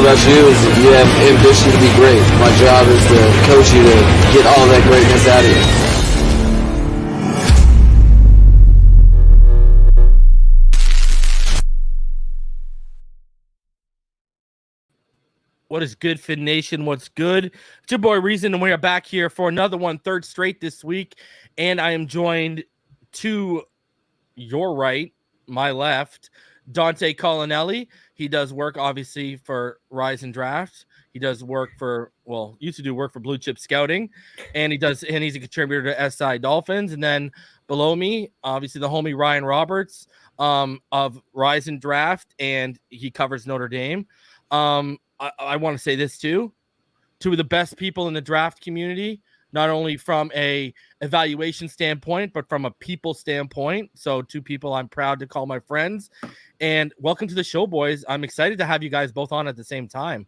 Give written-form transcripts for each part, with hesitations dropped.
know about you is that you have ambition to be great. My job is to coach you to get all that greatness out of you. What is good, Fin Nation? What's good? It's your boy Reason, and we are back here for another one, third straight this week. And I am joined to your right, my left, Dante Collinelli. He does work, obviously, for RiseNDraft. He does work for, well, used to do work for Blue Chip Scouting, and he's a contributor to SI Dolphins. And then below me, obviously, the homie Ryan Roberts of RiseNDraft, and he covers Notre Dame. I want to say this too. Two of the best people in the draft community, not only from a evaluation standpoint, but from a people standpoint. So two people I'm proud to call my friends. And welcome to the show, boys. I'm excited to have you guys both on at the same time.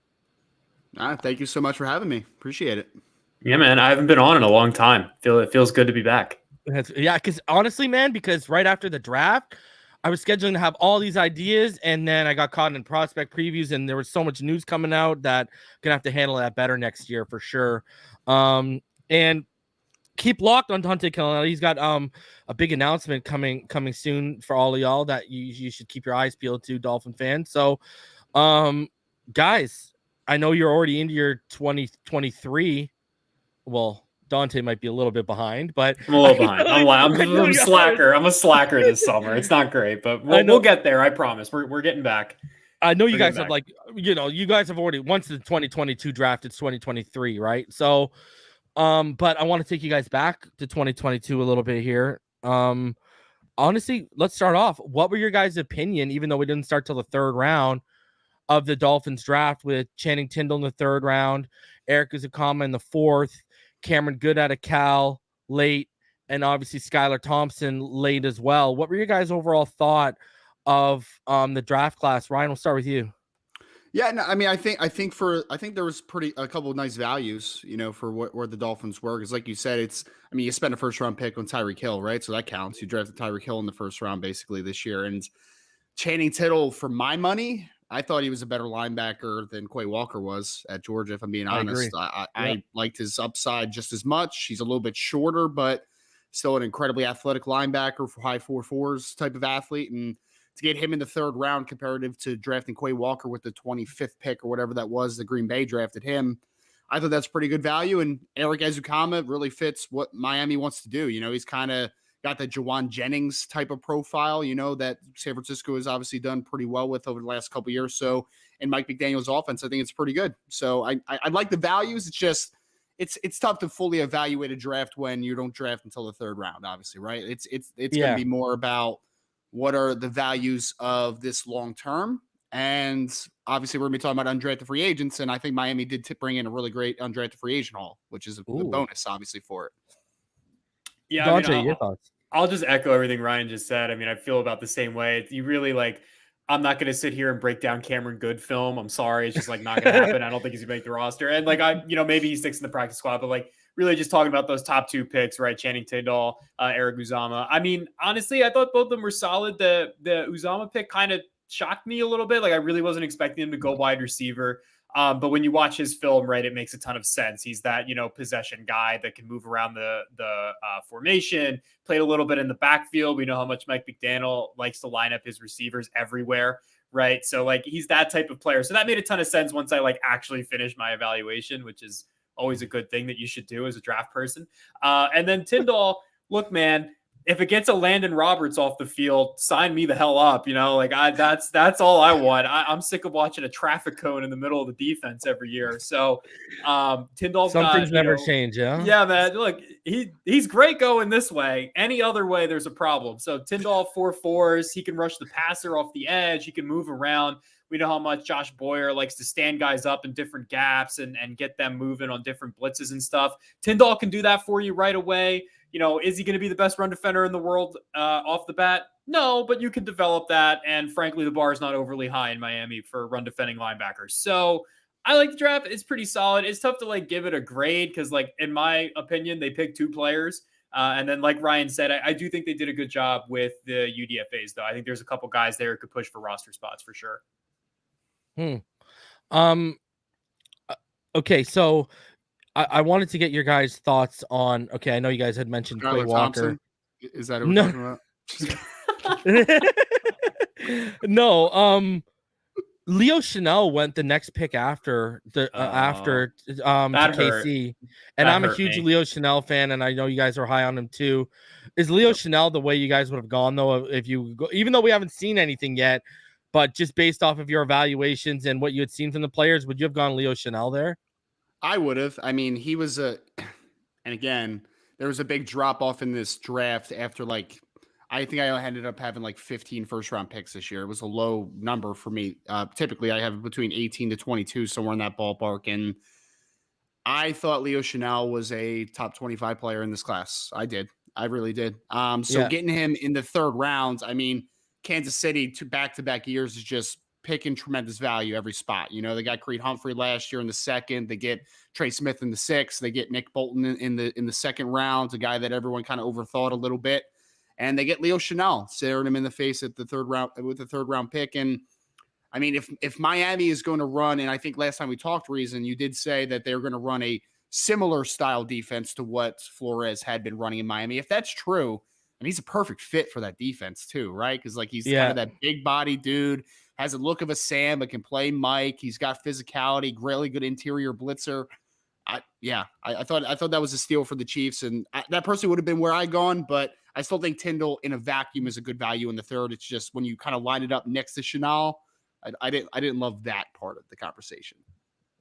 Thank you so much for having me. Appreciate it. Yeah, man. I haven't been on in a long time. It feels good to be back. Yeah, because honestly, man, because right after the draft, I was scheduling to have all these ideas, and then I got caught in prospect previews, and there was so much news coming out that I'm gonna have to handle that better next year for sure. And keep locked on Dante Collinelli. He's got a big announcement coming soon for all of y'all that you should keep your eyes peeled to, Dolphin fans. So, guys, I know you're already into your 2023. Well, Dante might be a little bit behind, but I'm a little behind. I'm slacker. I'm a slacker this summer. It's not great, but we'll get there. I promise. We're getting back. I know you guys have you guys have already, once the 2022 draft, it's 2023, right? So, but I want to take you guys back to 2022 a little bit here. Honestly, let's start off. What were your guys' opinion, even though we didn't start till the third round of the Dolphins draft, with Channing Tindall in the third round, Erik Ezukama in the fourth, Cameron Good out of Cal late, and obviously Skylar Thompson late as well. What were your guys' overall thought of the draft class? Ryan, we'll start with you. Yeah, no, I mean, I think there was a couple of nice values, for where the Dolphins were. Because like you said, you spent a first round pick on Tyreek Hill, right? So that counts. You drafted Tyreek Hill in the first round basically this year. And Channing Tindall, for my money, I thought he was a better linebacker than Quay Walker was at Georgia, if I'm being honest. I liked his upside just as much. He's a little bit shorter, but still an incredibly athletic linebacker for high 4.4s type of athlete. And to get him in the third round comparative to drafting Quay Walker with the 25th pick or whatever that was, the Green Bay drafted him, I thought that's pretty good value. And Erik Ezukama really fits what Miami wants to do. He's kind of got the Jawan Jennings type of profile, that San Francisco has obviously done pretty well with over the last couple of years. So, and Mike McDaniel's offense, I think it's pretty good. So I like the values. It's just, it's tough to fully evaluate a draft when you don't draft until the third round, obviously, right? It's going to be more about what are the values of this long term. And obviously we're going to be talking about undrafted free agents. And I think Miami did bring in a really great undrafted free agent haul, which is a bonus, obviously, for it. Yeah, Dante, your thoughts? I'll just echo everything Ryan just said. I mean, I feel about the same way. You really I'm not going to sit here and break down Cameron Good film. I'm sorry. It's just not going to happen. I don't think he's going to make the roster. And maybe he sticks in the practice squad, but really just talking about those top two picks, right? Channing Tindall, Erik Ezukama. I mean, honestly, I thought both of them were solid. The Ezukama pick kind of shocked me a little bit. I really wasn't expecting him to go wide receiver. But when you watch his film, right, it makes a ton of sense. He's that, possession guy that can move around the formation, played a little bit in the backfield. We know how much Mike McDaniel likes to line up his receivers everywhere, right? So he's that type of player. So that made a ton of sense once I actually finished my evaluation, which is always a good thing that you should do as a draft person. And then Tindall, look, man, if it gets a Landon Roberts off the field, sign me the hell up. That's all I want. I'm sick of watching a traffic cone in the middle of the defense every year. So Tindall's some things never change. Yeah, man. Look, he's great going this way. Any other way, there's a problem. So Tindall 4.4s. He can rush the passer off the edge. He can move around. We know how much Josh Boyer likes to stand guys up in different gaps and get them moving on different blitzes and stuff. Tindall can do that for you right away. Is he going to be the best run defender in the world off the bat? No, but you can develop that. And frankly, the bar is not overly high in Miami for run defending linebackers. So I like the draft. It's pretty solid. It's tough to give it a grade because in my opinion, they picked two players. And then like Ryan said, I do think they did a good job with the UDFAs though. I think there's a couple guys there who could push for roster spots for sure. Um. Okay, so I wanted to get your guys' thoughts on. Okay, I know you guys had mentioned Quay Skylar Walker. Thompson? Is that what we're No. talking about? No. Leo Chenal went the next pick after to That hurt. KC, and That I'm a hurt huge me. Leo Chenal fan, and I know you guys are high on him too. Is Leo Chenal the way you guys would have gone though if you go, even though we haven't seen anything yet, but just based off of your evaluations and what you had seen from the players, would you have gone Leo Chenal there? I would have. I mean, he was and again, there was a big drop off in this draft after I think I ended up having 15 first round picks this year. It was a low number for me. Typically, I have between 18 to 22, somewhere in that ballpark. And I thought Leo Chenal was a top 25 player in this class. I did. I really did. So getting him in the third round, I mean, Kansas City back-to-back years is just picking tremendous value every spot. They got Creed Humphrey last year in the second. They get Trey Smith in the sixth. They get Nick Bolton in the second round, a guy that everyone kind of overthought a little bit. And they get Leo Chenal, staring him in the face at the third round pick. And I mean, if Miami is going to run, and I think last time we talked, Reason, you did say that they're going to run a similar style defense to what Flores had been running in Miami. If that's true, and he's a perfect fit for that defense too, right? Because he's kind of that big body dude, has a look of a Sam, but can play Mike. He's got physicality, really good interior blitzer. I thought that was a steal for the Chiefs, and that person would have been where I'd gone, but I still think Tindall in a vacuum is a good value in the third. It's just when you kind of line it up next to Chenal, I didn't love that part of the conversation.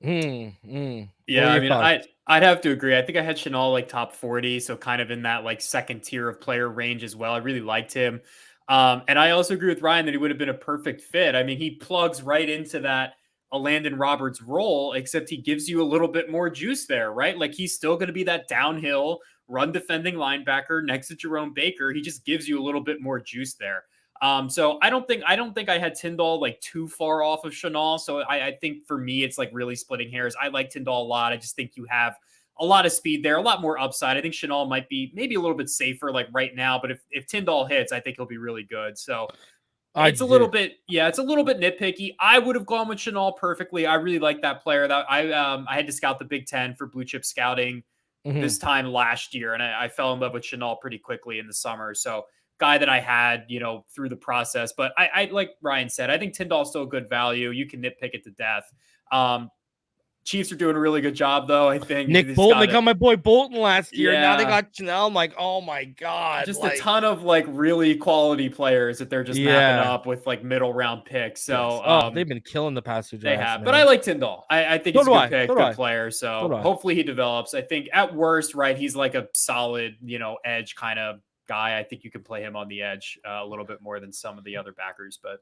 Yeah, I mean, I'd have to agree. I think I had Chenal top 40, so kind of in that second tier of player range as well. I really liked him. And I also agree with Ryan that he would have been a perfect fit. I mean, he plugs right into that Landon Roberts role, except he gives you a little bit more juice there, right? He's still going to be that downhill run defending linebacker next to Jerome Baker. He just gives you a little bit more juice there. So I don't think I had Tindall too far off of Chenal. So I think for me, it's really splitting hairs. I like Tindall a lot. I just think you have a lot of speed there, a lot more upside. I think Chenal might be maybe a little bit safer right now, but if Tindall hits, I think he'll be really good. So it's a little bit nitpicky. I would have gone with Chenal perfectly. I really like that player. That I had to scout the Big Ten for blue chip scouting this time last year, and I fell in love with Chenal pretty quickly in the summer. So guy that I had, through the process. But I like Ryan said, I think Tindall's still a good value. You can nitpick it to death. Chiefs are doing a really good job, though. I think Nick Bolton, they got my boy Bolton last year. Yeah. Now they got Chenal. I'm like, oh my God. Just a ton of really quality players that they're just mapping up with middle round picks. So they've been killing the past 2 drafts. They have, man. but I like Tindall. I think he's a good pick, good player. So hopefully he develops. I think at worst, right, he's a solid, edge kind of guy. I think you can play him on the edge a little bit more than some of the other backers, but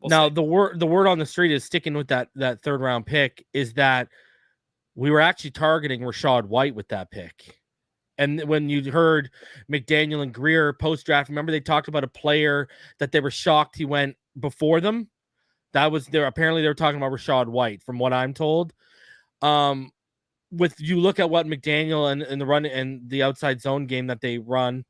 we'll see. The word on the street is, sticking with that third round pick, is that we were actually targeting Rachaad White with that pick. And when you heard McDaniel and Greer post draft, remember they talked about a player that they were shocked he went before them. That was there. Apparently they were talking about Rachaad White, from what I'm told. With you look at what McDaniel and the run and the outside zone game that they run,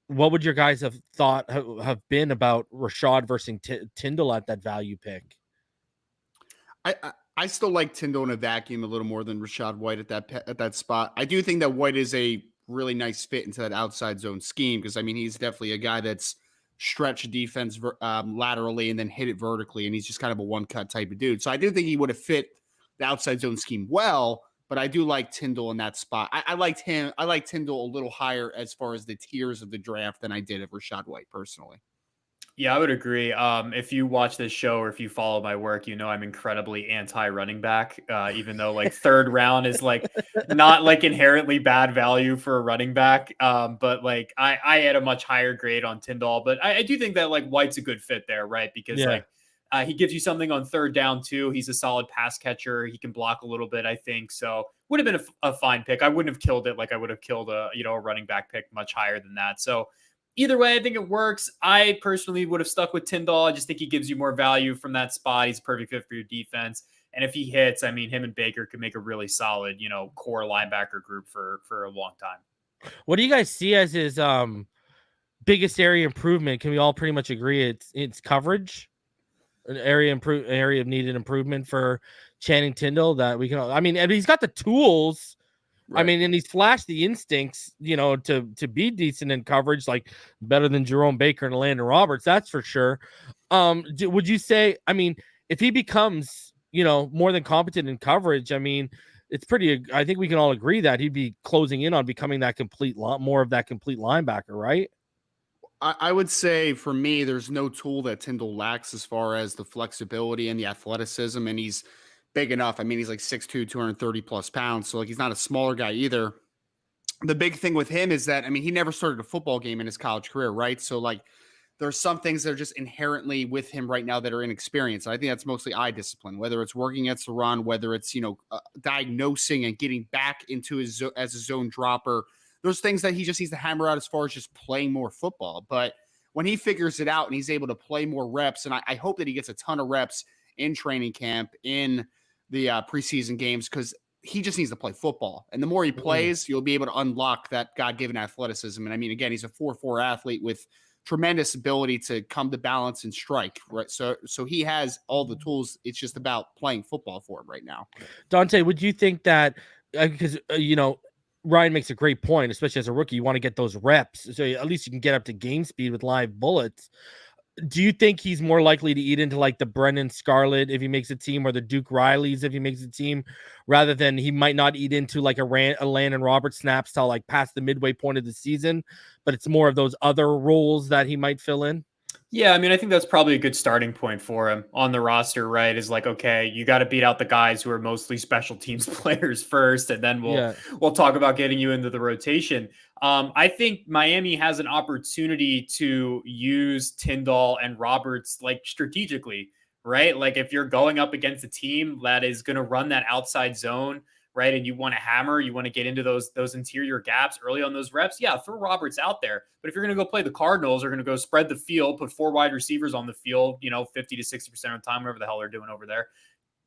what would your guys have thought have been about Rachaad versus Tindall at that value pick? I still like Tindall in a vacuum a little more than Rachaad White at that spot. I do think that White is a really nice fit into that outside zone scheme, because I mean he's definitely a guy that's stretched defense laterally and then hit it vertically, and he's just kind of a one cut type of dude. So I do think he would have fit the outside zone scheme well. But I do like Tindall in that spot. I liked him. I like Tindall a little higher as far as the tiers of the draft than I did of Rachaad White personally. Yeah, I would agree. If you watch this show or if you follow my work, I'm incredibly anti-running back, even though third round is not inherently bad value for a running back. But I had a much higher grade on Tindall, but I do think that White's a good fit there, right? Because he gives you something on third down too. He's a solid pass catcher. He can block a little bit, I think. So would have been a fine pick. I wouldn't have killed it like I would have killed a running back pick much higher than that. So either way, I think it works. I personally would have stuck with Tindall. I just think he gives you more value from that spot. He's a perfect fit for your defense. And if he hits, I mean, him and Baker could make a really solid, core linebacker group for a long time. What do you guys see as his biggest area improvement? Can we all pretty much agree it's coverage? an area of needed improvement for Channing Tindall that we can. I mean, and he's got the tools. Right. I mean, and he's flashed the instincts, to be decent in coverage, like better than Jerome Baker and Landon Roberts. That's for sure. Would you say? I mean, if he becomes, more than competent in coverage, I mean, it's pretty. I think we can all agree that he'd be closing in on becoming that more of that complete linebacker, right? I would say for me, there's no tool that Tindall lacks as far as the flexibility and the athleticism, and he's big enough. I mean, he's like 6'2", 230 plus pounds, so like he's not a smaller guy either. The big thing with him is that, I mean, he never started a football game in his college career, right? So like there's some things that are just inherently with him right now that are inexperienced. I think that's mostly eye discipline, whether it's working against the run, whether it's, diagnosing and getting back into his as a zone dropper. There's things that he just needs to hammer out as far as just playing more football. But when he figures it out and he's able to play more reps, and I hope that he gets a ton of reps in training camp, in the preseason games, because he just needs to play football. And the more he plays, you'll be able to unlock that God-given athleticism. And I mean, again, he's a 4.4 athlete with tremendous ability to come to balance and strike, right? So he has all the tools. It's just about playing football for him right now. Dante, would you think that, because, Ryan makes a great point, especially as a rookie, you want to get those reps, so at least you can get up to game speed with live bullets. Do you think he's more likely to eat into like the Brendan Scarlett if he makes a team, or the Duke Rileys if he makes a team, rather than he might not eat into like a Landon Roberts snaps till like past the midway point of the season, but it's more of those other roles that he might fill in? Yeah, I mean, I think that's probably a good starting point for him on the roster, right? Is like, okay, you got to beat out the guys who are mostly special teams players first, and then we'll talk about getting you into the rotation. I think Miami has an opportunity to use Tindall and Roberts like strategically, right? Like if you're going up against a team that is going to run that outside zone, right, and you want to hammer, you want to get into those interior gaps early on those reps, yeah, throw Roberts out there. But if you're going to go play the Cardinals, or going to go spread the field, put 4 wide receivers on the field, 50 to 60% of the time, whatever the hell they're doing over there,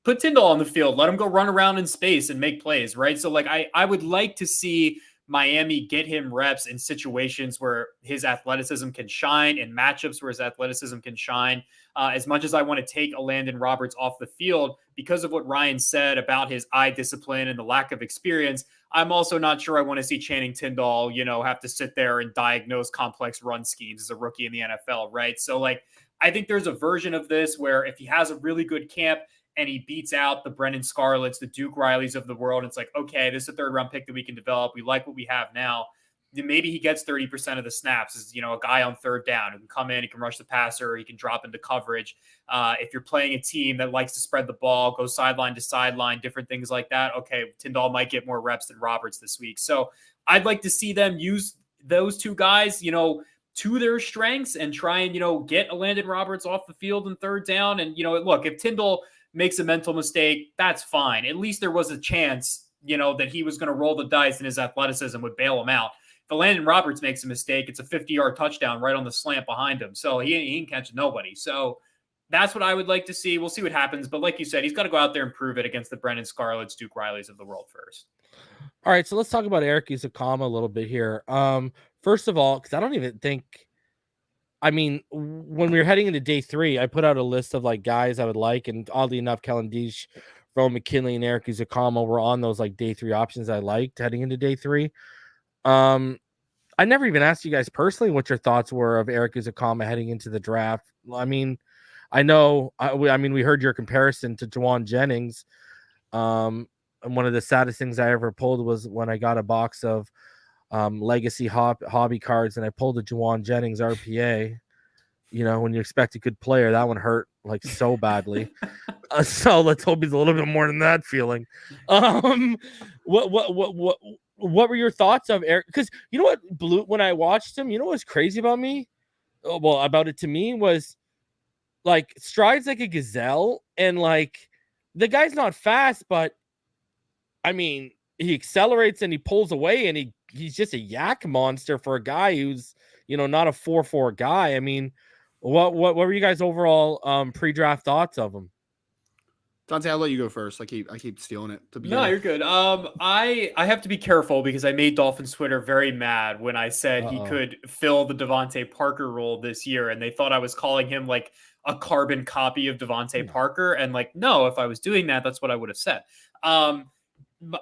put Tindall on the field, let him go run around in space and make plays, right? So like I would like to see Miami get him reps in situations where his athleticism can shine, and matchups where his athleticism can shine. As much as I want to take a Landon Roberts off the field because of what Ryan said about his eye discipline and the lack of experience, I'm also not sure I want to see Channing Tindall, have to sit there and diagnose complex run schemes as a rookie in the NFL, right? So like, I think there's a version of this where if he has a really good camp and he beats out the Brendan Scarletts, the Duke Rileys of the world, it's like, okay, this is a 3rd round pick that we can develop. We like what we have now. Then maybe he gets 30% of the snaps as, a guy on 3rd down who can come in, he can rush the passer, or he can drop into coverage. If you're playing a team that likes to spread the ball, go sideline to sideline, different things like that, okay, Tindall might get more reps than Roberts this week. So I'd like to see them use those two guys, to their strengths, and try and, get a Landon Roberts off the field in 3rd down. And, look, if Tindall makes a mental mistake, that's fine. At least there was a chance, that he was going to roll the dice and his athleticism would bail him out. If Landon Roberts makes a mistake, it's a 50-yard touchdown right on the slant behind him. So he can catch nobody. So that's what I would like to see. We'll see what happens. But like you said, he's got to go out there and prove it against the Brendan Scarletts, Duke Rileys of the world first. All right, so let's talk about Erik Ezukama a little bit here. First of all, because I don't even think, I mean, when we were heading into day 3, I put out a list of like guys I would like, and oddly enough, Kellen, Diesch, Verone McKinley, and Erik Ezukama were on those like day 3 options I liked heading into day 3. I never even asked you guys personally what your thoughts were of Erik Ezukama heading into the draft. I mean, I know, we heard your comparison to Jauan Jennings. And one of the saddest things I ever pulled was when I got a box of legacy hobby cards, and I pulled a Jauan Jennings RPA. When you expect a good player, that one hurt like so badly. So let's hope he's a little bit more than that feeling. What were your thoughts of Erik? Because you know what, Blue, when I watched him, what was crazy about me? About it to me was like strides like a gazelle, and like the guy's not fast, but I mean, he accelerates and he pulls away, and he's just a yak monster for a guy who's, not a 4.4 guy. I mean, what were you guys overall pre-draft thoughts of him? Dante, I'll let you go first. I keep stealing it to begin. No, you're good. I have to be careful because I made Dolphins Twitter very mad when I said he could fill the Devontae Parker role this year, and they thought I was calling him like a carbon copy of Devontae Parker. And like, no, if I was doing that, that's what I would have said.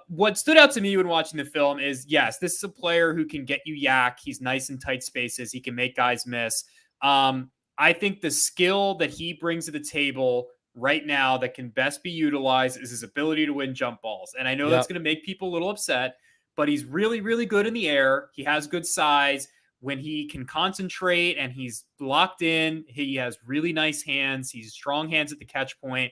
What stood out to me when watching the film is, yes, this is a player who can get you yak. He's nice in tight spaces. He can make guys miss. I think the skill that he brings to the table right now that can best be utilized is his ability to win jump balls. And I know that's going to make people a little upset, but he's really, really good in the air. He has good size. When he can concentrate and he's locked in, he has really nice hands. He's strong hands at the catch point.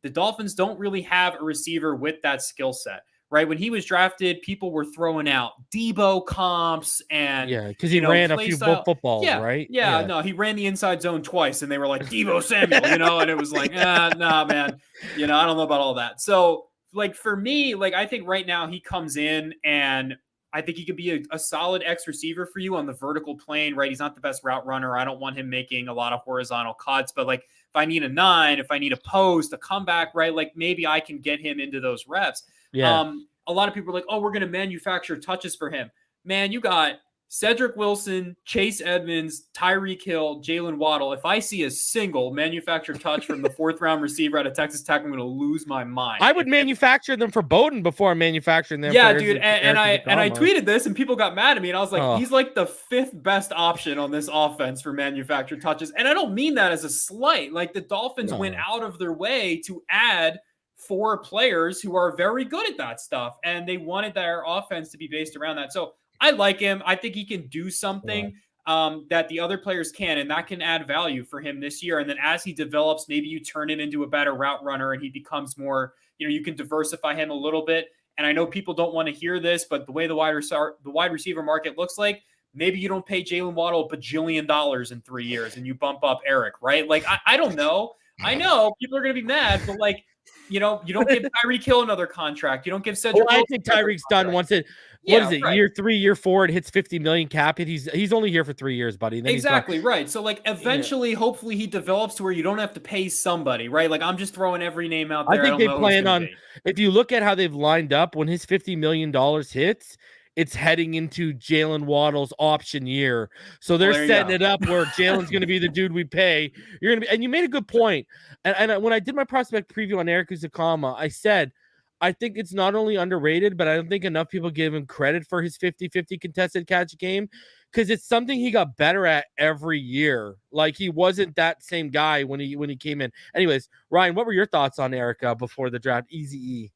The Dolphins don't really have a receiver with that skill set, right? When he was drafted, people were throwing out Debo comps and because he ran a few footballs, right? Yeah, no, he ran the inside zone twice, and they were like Debo Samuel, and it was like, nah, man, I don't know about all that. So, like for me, like I think right now he comes in and I think he could be a solid X receiver for you on the vertical plane, right? He's not the best route runner. I don't want him making a lot of horizontal cuts, but like if I need a 9, if I need a post, a comeback, right? Like maybe I can get him into those reps. Yeah. A lot of people are like, oh, we're going to manufacture touches for him. Man, you got Cedric Wilson, Chase Edmonds, Tyreek Hill, Jalen Waddle. If I see a single manufactured touch from the 4th-round receiver out of Texas Tech, I'm going to lose my mind. I would manufacture them for Bowden before manufacturing them. Yeah, dude. And I tweeted this, and people got mad at me, and I was like, he's like the 5th best option on this offense for manufactured touches. And I don't mean that as a slight. Like the Dolphins went out of their way to add 4 players who are very good at that stuff, and they wanted their offense to be based around that. So I like him. I think he can do something that the other players can, and that can add value for him this year. And then as he develops, maybe you turn him into a better route runner and he becomes more, you can diversify him a little bit. And I know people don't want to hear this, but the way the wide receiver market looks like, maybe you don't pay Jalen Waddle $1 bajillion in 3 years and you bump up Erik, right? Like, I don't know. I know people are going to be mad, but like, you don't give Tyreek Hill another contract. You don't give Cedric. I think Tyreek's done once it. What is it? Right. Year 3, year 4, it hits $50 million cap hit. He's only here for 3 years, buddy. Then exactly right. So like eventually, hopefully, he develops to where you don't have to pay somebody, right? Like I'm just throwing every name out there. I think they plan on. If you look at how they've lined up, when his $50 million hits, it's heading into Jalen Waddle's option year. So they're setting it up where Jalen's going to be the dude we pay. You're going to be, and you made a good point. And when I did my prospect preview on Erik Ezukama, I said, I think it's not only underrated, but I don't think enough people give him credit for his 50-50 contested catch game because it's something he got better at every year. Like he wasn't that same guy when he came in. Anyways, Ryan, what were your thoughts on Erik before the draft? Easy E.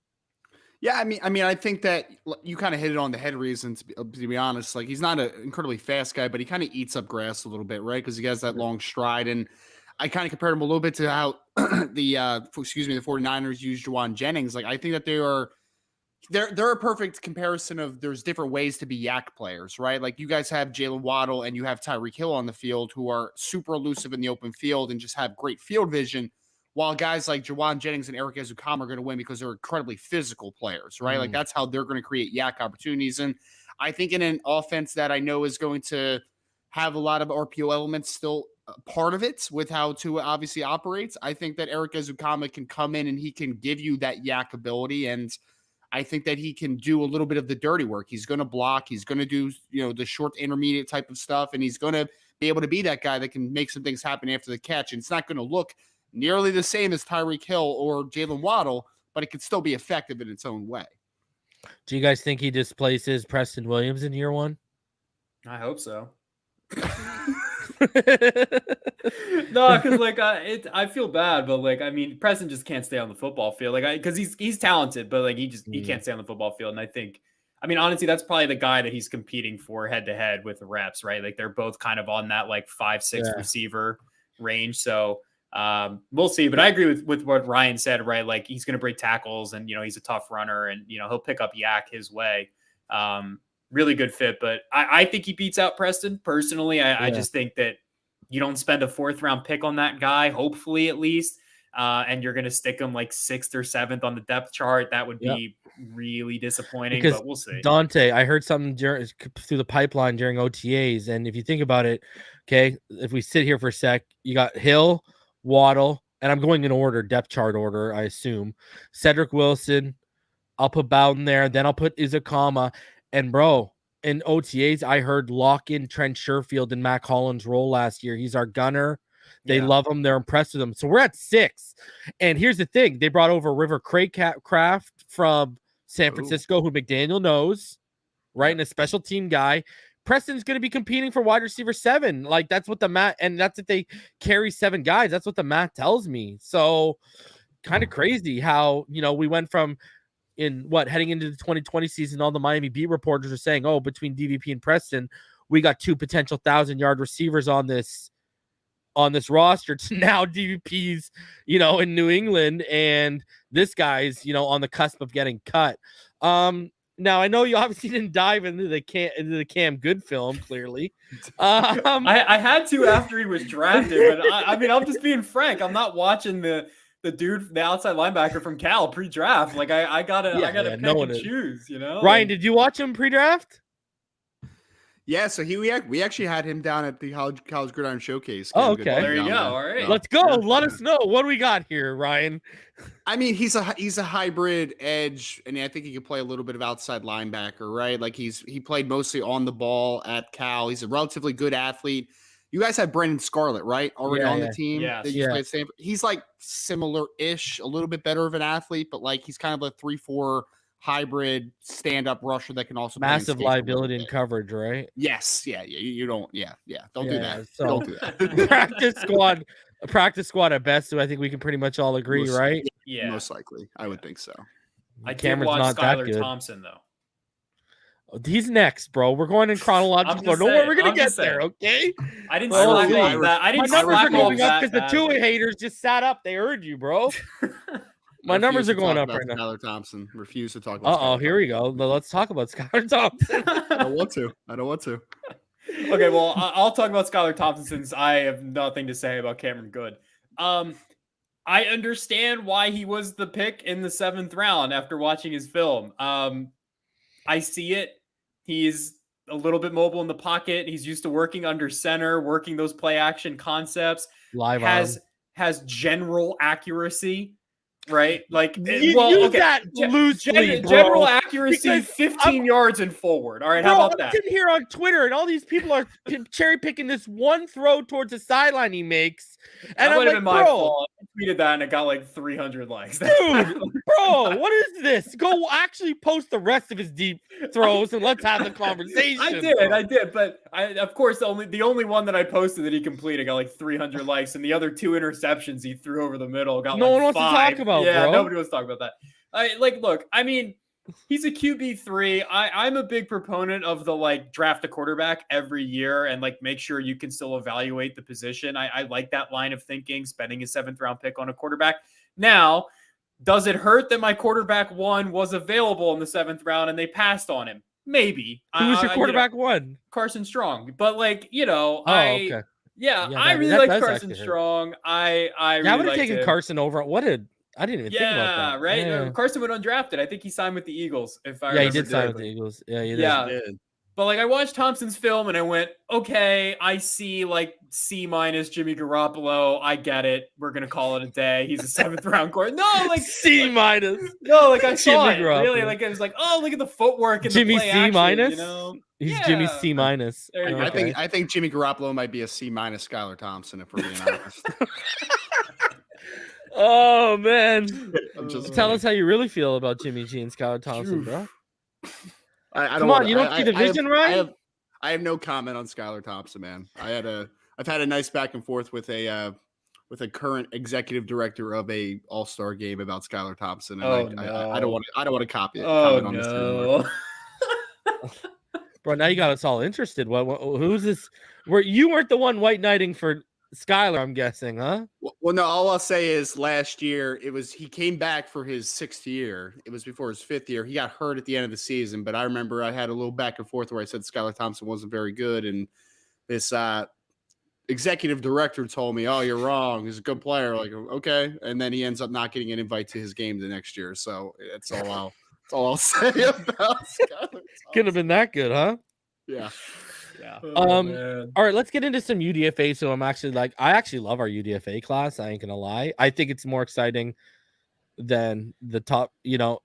Yeah, I mean, I think that you kind of hit it on the head. Reasons to be honest, like he's not an incredibly fast guy, but he kind of eats up grass a little bit, right? Because he has that long stride, and I kind of compared him a little bit to how the 49ers used Juwan Jennings. Like I think that they're a perfect comparison of there's different ways to be yak players, right? Like you guys have Jalen Waddle and you have Tyreek Hill on the field who are super elusive in the open field and just have great field vision. While guys like Juwan Jennings and Erik Ezukama are going to win because they're incredibly physical players, right? Like that's how they're going to create yak opportunities. And I think in an offense that I know is going to have a lot of RPO elements still part of it with how Tua obviously operates, I think that Erik Ezukama can come in and he can give you that yak ability. And I think that he can do a little bit of the dirty work. He's going to block. He's going to do, the short intermediate type of stuff. And he's going to be able to be that guy that can make some things happen after the catch. And it's not going to look nearly the same as Tyreek Hill or Jalen Waddle, but it could still be effective in its own way. Do you guys think he displaces Preston Williams in year 1? I hope so. No, because like I feel bad, but like I mean, Preston just can't stay on the football field, like because he's talented, but like he can't stay on the football field. And I think, I mean, honestly, that's probably the guy that he's competing for head to head with the reps, right? Like they're both kind of on that like 5'6" receiver range. So we'll see. But I agree with what Ryan said, right? Like he's going to break tackles, and he's a tough runner, and he'll pick up yak his way. Really good fit, but I think he beats out Preston personally. I just think that you don't spend a 4th-round pick on that guy, hopefully at least, and you're going to stick him like 6th or 7th on the depth chart. That would be really disappointing, but we'll see. Dante, I heard something through the pipeline during OTAs, and if you think about it, okay, if we sit here for a sec, you got Hill, Waddle, and I'm going in order, depth chart order, I assume. Cedric Wilson, I'll put Bowden there. Then I'll put Ezukama. And, bro, in OTAs, I heard lock in Trent Sherfield in Matt Collins' role last year. He's our gunner. They love him. They're impressed with him. So we're at 6. And here's the thing. They brought over River Craycraft from San Francisco, who McDaniel knows, right? And a special team guy. Preston's going to be competing for wide receiver 7. Like, that's what the math, and that's if they carry 7 guys. That's what the math tells me. So kind of crazy how, we went from heading into the 2020 season, all the Miami beat reporters are saying, oh, between DVP and Preston, we got 2 potential 1,000-yard receivers on this roster. To now DVP's, in New England, and this guy's, on the cusp of getting cut. Now I know you obviously didn't dive into the Cam Good film, clearly. I had to after he was drafted, but I mean, I'm just being frank. I'm not watching the dude, the outside linebacker from Cal pre-draft. Like I gotta pick and choose, Ryan, did you watch him pre-draft? Yeah, so we actually had him down at the College Gridiron Showcase. Oh, okay. There you go. All right. Let's go. Let us know. What do we got here, Ryan? I mean, he's a hybrid edge, and I think he can play a little bit of outside linebacker, right? Like he played mostly on the ball at Cal. He's a relatively good athlete. You guys had Brandon Scarlett, right? Already on the team. Yeah. He's like similar-ish, a little bit better of an athlete, but like he's kind of a 3-4 hybrid stand-up rusher that can also massive liability in coverage, right? Yes, yeah. You don't, don't do that. So Don't do that. practice squad at best. So I think we can pretty much all agree, right? Yeah, most likely. I would think so. I Cameron's did watch not that Skylar good. Thompson though. He's next, bro. We're going in chronological order. Don't worry, we're gonna get there, okay? I didn't slack off that. I didn't My numbers slack are going off up because the that Tua badly. haters just sat up. They heard you, bro. My numbers are going up right now. Skylar Thompson. Refuse to talk about. Uh-oh, here we go. Let's talk about Skylar Thompson. I don't want to. Okay, well, I'll talk about Skylar Thompson since I have nothing to say about Cameron Good. I understand why he was the pick in the 7th round after watching his film. I see it. He's a little bit mobile in the pocket. He's used to working under center, working those play action concepts. Has general accuracy. Right, like that loosely, general accuracy, 15 yards and forward. All right, how about that? I'm sitting here on Twitter, and all these people are cherry picking this one throw towards the sideline he makes, and that I'm like, my fault. I tweeted that, and it got like 300 likes. Dude, bro, what is this? Go actually post the rest of his deep throws, and let's have the conversation. I did, but of course, the only one that I posted that he completed got like 300 likes, and the other 2 interceptions he threw over the middle got no like one wants 5. to talk about. Yeah, bro. nobody wants to talk about that. Look, I mean, he's a QB3. I'm a big proponent of the draft a quarterback every year and make sure you can still evaluate the position. I like that line of thinking, spending a 7th round pick on a quarterback. Now, does it hurt that my quarterback 1 was available in the 7th round and they passed on him? Maybe. Who was your quarterback 1? Carson Strong. But okay. Yeah, I really like Carson Strong. I would have taken Carson over. I didn't even think about that. Right? Yeah. No, Carson went undrafted. I think he signed with the Eagles. If I remember he did sign correctly. with the Eagles. Yeah, he did. But I watched Thompson's film and I went, okay, I see C- Jimmy Garoppolo. I get it. We're gonna call it a day. He's a 7th round quarterback. No, C-. No, I saw it. Really, I was like, oh, look at the footwork and Jimmy the play C-. He's Jimmy C-. I think Jimmy Garoppolo might be a C- Skylar Thompson, if we're being honest. Oh man! Tell us kidding. how you really feel about Jimmy G and Skylar Thompson, bro. I Come on, you don't see the vision, right? I have no comment on Skylar Thompson, man. I've had a nice back and forth with a current executive director of a all-star game about Skylar Thompson, and I don't want to copy it. Oh no! Bro, now you got us all interested. Who's this? You weren't the one white knighting for Skylar, I'm guessing, huh? Well, no. All I'll say is last year he came back for his 6th year. It was before his 5th year. He got hurt at the end of the season, but I remember I had a little back and forth where I said Skylar Thompson wasn't very good, and this executive director told me, "Oh, you're wrong. He's a good player." Like, okay, and then he ends up not getting an invite to his game the next year. So that's all I'll say about Skylar Thompson. Couldn't have been that good, huh? Yeah. Yeah. All right, let's get into some UDFA. So I actually love our UDFA class. I ain't gonna lie. I think it's more exciting than the top,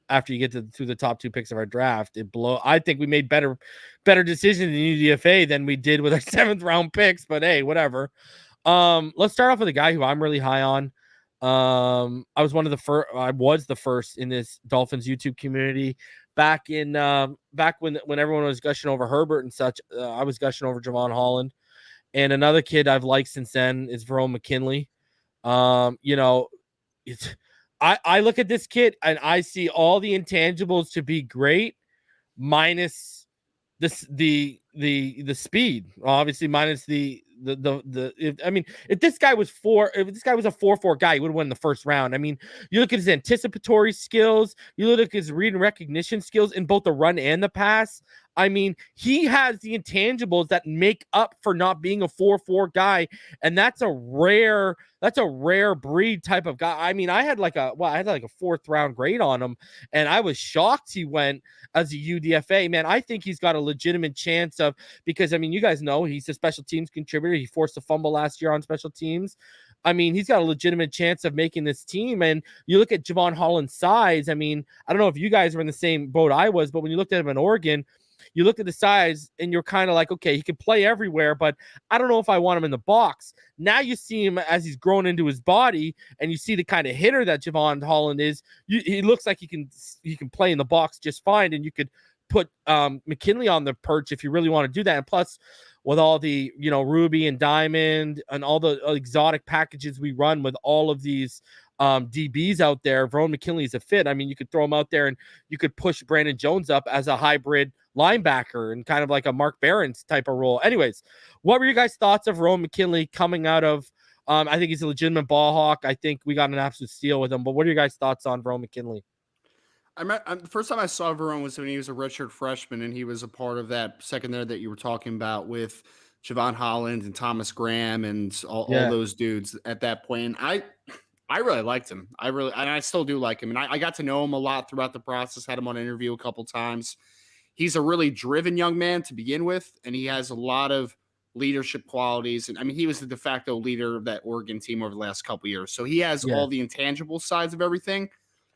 after you get through the top 2 picks of our draft. I think we made better decisions in UDFA than we did with our 7th round picks, but hey, whatever. Let's start off with a guy who I'm really high on. I was the first in this Dolphins YouTube community back when everyone was gushing over Herbert and such. I was gushing over Javon Holland, and another kid I've liked since then is Verone McKinley. I look at this kid and I see all the intangibles to be great, minus the speed, obviously, minus if this guy was a 4.4 guy, he would have won the first round. I mean, you look at his anticipatory skills, you look at his read and recognition skills in both the run and the pass. I mean, he has the intangibles that make up for not being a 4.4 guy, and that's a rare breed type of guy. I mean, I had like a 4th round grade on him, and I was shocked he went as a UDFA. Man, I think he's got a legitimate chance because I mean, you guys know he's a special teams contributor. He forced a fumble last year on special teams. I mean, he's got a legitimate chance of making this team. And you look at Javon Holland's size. I mean, I don't know if you guys were in the same boat I was, but when you looked at him in Oregon, you look at the size and you're kind of like, okay, he can play everywhere, but I don't know if I want him in the box. Now you see him as he's grown into his body, and you see the kind of hitter that Javon Holland is. He looks like he can play in the box just fine, and you could put McKinley on the perch if you really want to do that. And plus, with all the Ruby and Diamond and all the exotic packages we run with all of these DBs out there, Verone McKinley is a fit. I mean, you could throw him out there and you could push Brandon Jones up as a hybrid linebacker and kind of like a Mark Barron's type of role. Anyways, what were your guys' thoughts of Verone McKinley coming out of I think he's a legitimate ball hawk. I think we got an absolute steal with him, but what are your guys' thoughts on Verone McKinley? The first time I saw Verone was when he was a redshirt freshman, and he was a part of that secondary that you were talking about with Javon Holland and Thomas Graham and all those dudes at that point. And I really liked him. I still do like him. And I got to know him a lot throughout the process, had him on an interview a couple times. He's a really driven young man to begin with, and he has a lot of leadership qualities. And I mean, he was the de facto leader of that Oregon team over the last couple of years. So he has all the intangible sides of everything.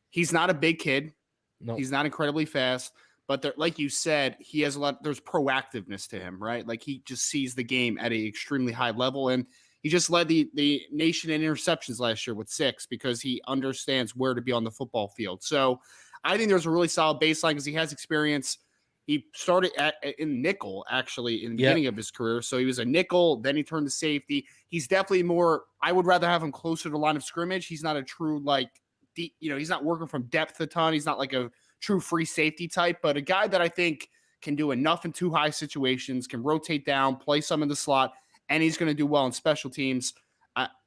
He's not a big kid. No. He's not incredibly fast, but there, like you said, he has there's proactiveness to him, right? Like he just sees the game at an extremely high level. And he just led the nation in interceptions last year with 6 because he understands where to be on the football field. So I think there's a really solid baseline because he has experience. He started in nickel, actually, in the beginning of his career. So he was a nickel, then he turned to safety. He's definitely I would rather have him closer to the line of scrimmage. He's not a true, he's not working from depth a ton. He's not like a true free safety type, but a guy that I think can do enough in 2 high situations, can rotate down, play some in the slot, and he's going to do well in special teams.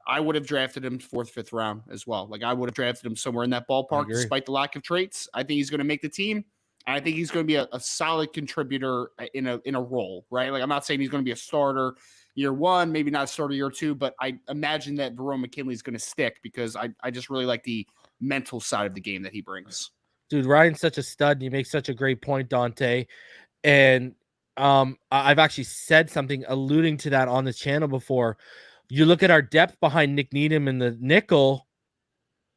I would have drafted him 4th, 5th round as well. Like I would have drafted him somewhere in that ballpark, despite the lack of traits. I think he's going to make the team. I think he's going to be a solid contributor in a role, right? Like I'm not saying he's going to be a starter year 1, maybe not a starter year 2, but I imagine that Verone McKinley is going to stick because I just really like the mental side of the game that he brings. Dude, Ryan's such a stud, and you make such a great point, Dante. And I've actually said something alluding to that on this channel before. You look at our depth behind Nick Needham in the nickel,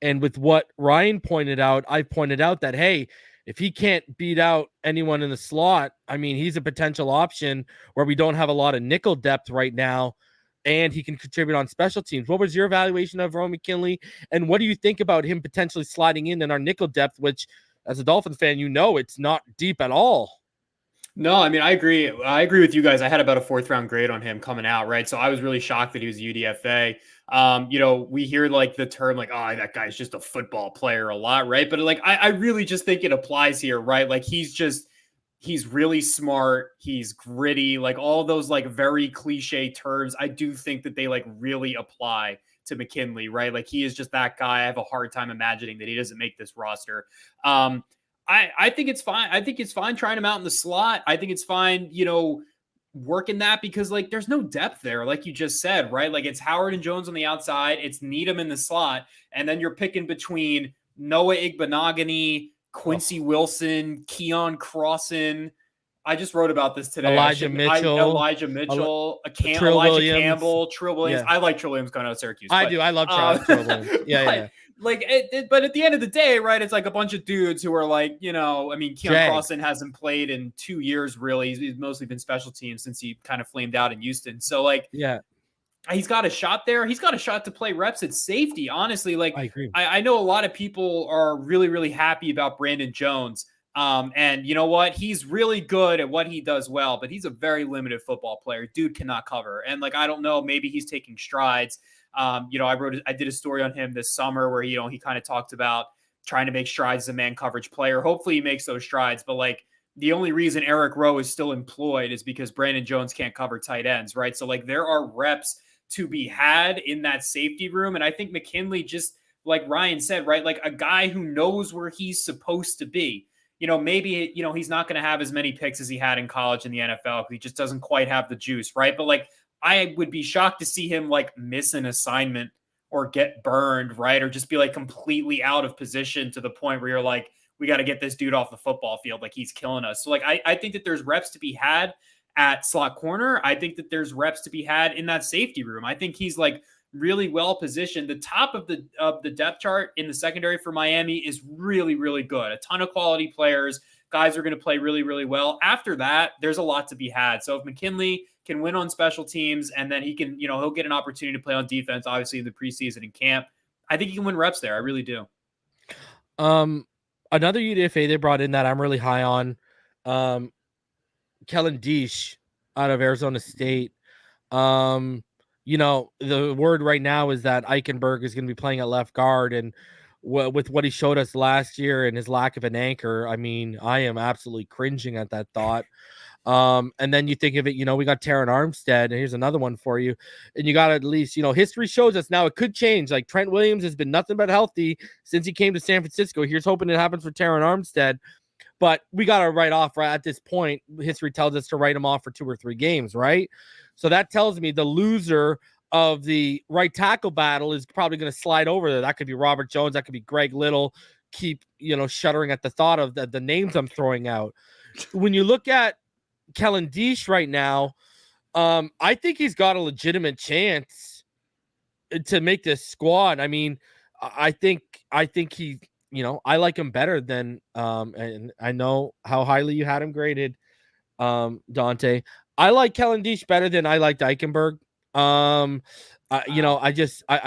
and with what Ryan pointed out, I pointed out that, hey, if he can't beat out anyone in the slot, I mean, he's a potential option where we don't have a lot of nickel depth right now, and he can contribute on special teams. What was your evaluation of Verone McKinley, and what do you think about him potentially sliding in our nickel depth, which, as a Dolphins fan, it's not deep at all? No, I mean, I agree. I agree with you guys. I had about a 4th round grade on him coming out, right? So I was really shocked that he was UDFA. We hear like the term like, oh, that guy's just a football player a lot, right? But like, I really just think it applies here, right? Like he's really smart. He's gritty, like all those like very cliche terms. I do think that they like really apply to McKinley, right? Like he is just that guy. I have a hard time imagining that he doesn't make this roster. I think it's fine. I think it's fine trying him out in the slot. I think it's fine, working that because like there's no depth there, like you just said, right? Like it's Howard and Jones on the outside, it's Needham in the slot, and then you're picking between Noah Igbenogany, Quincy Wilson, Keon Crossan, I just wrote about this today. Elijah Mitchell, Elijah Trill Elijah Williams. Campbell, Trill Williams. Yeah. I like Trill Williams going out of Syracuse. I do. I love Trill Williams. Yeah. Like, but at the end of the day, right, it's like a bunch of dudes who are like, I mean, Keon Crossan hasn't played in 2 years, really. He's mostly been special teams since he kind of flamed out in Houston. So, like, yeah, he's got a shot there. He's got a shot to play reps at safety, honestly. Like, I agree. I know a lot of people are really, really happy about Brandon Jones. And you know what? He's really good at what he does well, but he's a very limited football player. Dude cannot cover. And, like, I don't know, maybe he's taking strides. I did a story on him this summer where, he kind of talked about trying to make strides as a man coverage player. Hopefully he makes those strides, but like the only reason Eric Rowe is still employed is because Brandon Jones can't cover tight ends, right? So like there are reps to be had in that safety room. And I think McKinley, just like Ryan said, right? Like a guy who knows where he's supposed to be. Maybe, he's not going to have as many picks as he had in college in the NFL because he just doesn't quite have the juice, right? But like, I would be shocked to see him like miss an assignment or get burned, right? Or just be like completely out of position to the point where you're like, we got to get this dude off the football field. Like he's killing us. So like, I think that there's reps to be had at slot corner. I think that there's reps to be had in that safety room. I think he's like really well positioned. The top of the depth chart in the secondary for Miami is really, really good. A ton of quality players. Guys are going to play really, really well. After that, there's a lot to be had. So if McKinley can win on special teams and then he can, he'll get an opportunity to play on defense, obviously in the preseason and camp, I think he can win reps there. I really do. Another UDFA they brought in that I'm really high on, Kellen Diesch out of Arizona State. The word right now is that Eichenberg is going to be playing at left guard, and with what he showed us last year and his lack of an anchor, I mean, I am absolutely cringing at that thought. And then you think of it, we got Terran Armstead, and here's another one for you. And you got at least, history shows us now it could change. Like Trent Williams has been nothing but healthy since he came to San Francisco. Here's hoping it happens for Terran Armstead. But we got to write off right at this point. History tells us to write him off for 2 or 3 games, right? So that tells me the loser of the right tackle battle is probably going to slide over there. That could be Robert Jones. That could be Greg Little. Keep, shuddering at the thought of the names I'm throwing out. When you look at Kellen Diesch right now, I think he's got a legitimate chance to make this squad. I mean, I think he, I like him better than, and I know how highly you had him graded, Dante. I like Kellen Diesch better than I liked Eichenberg. I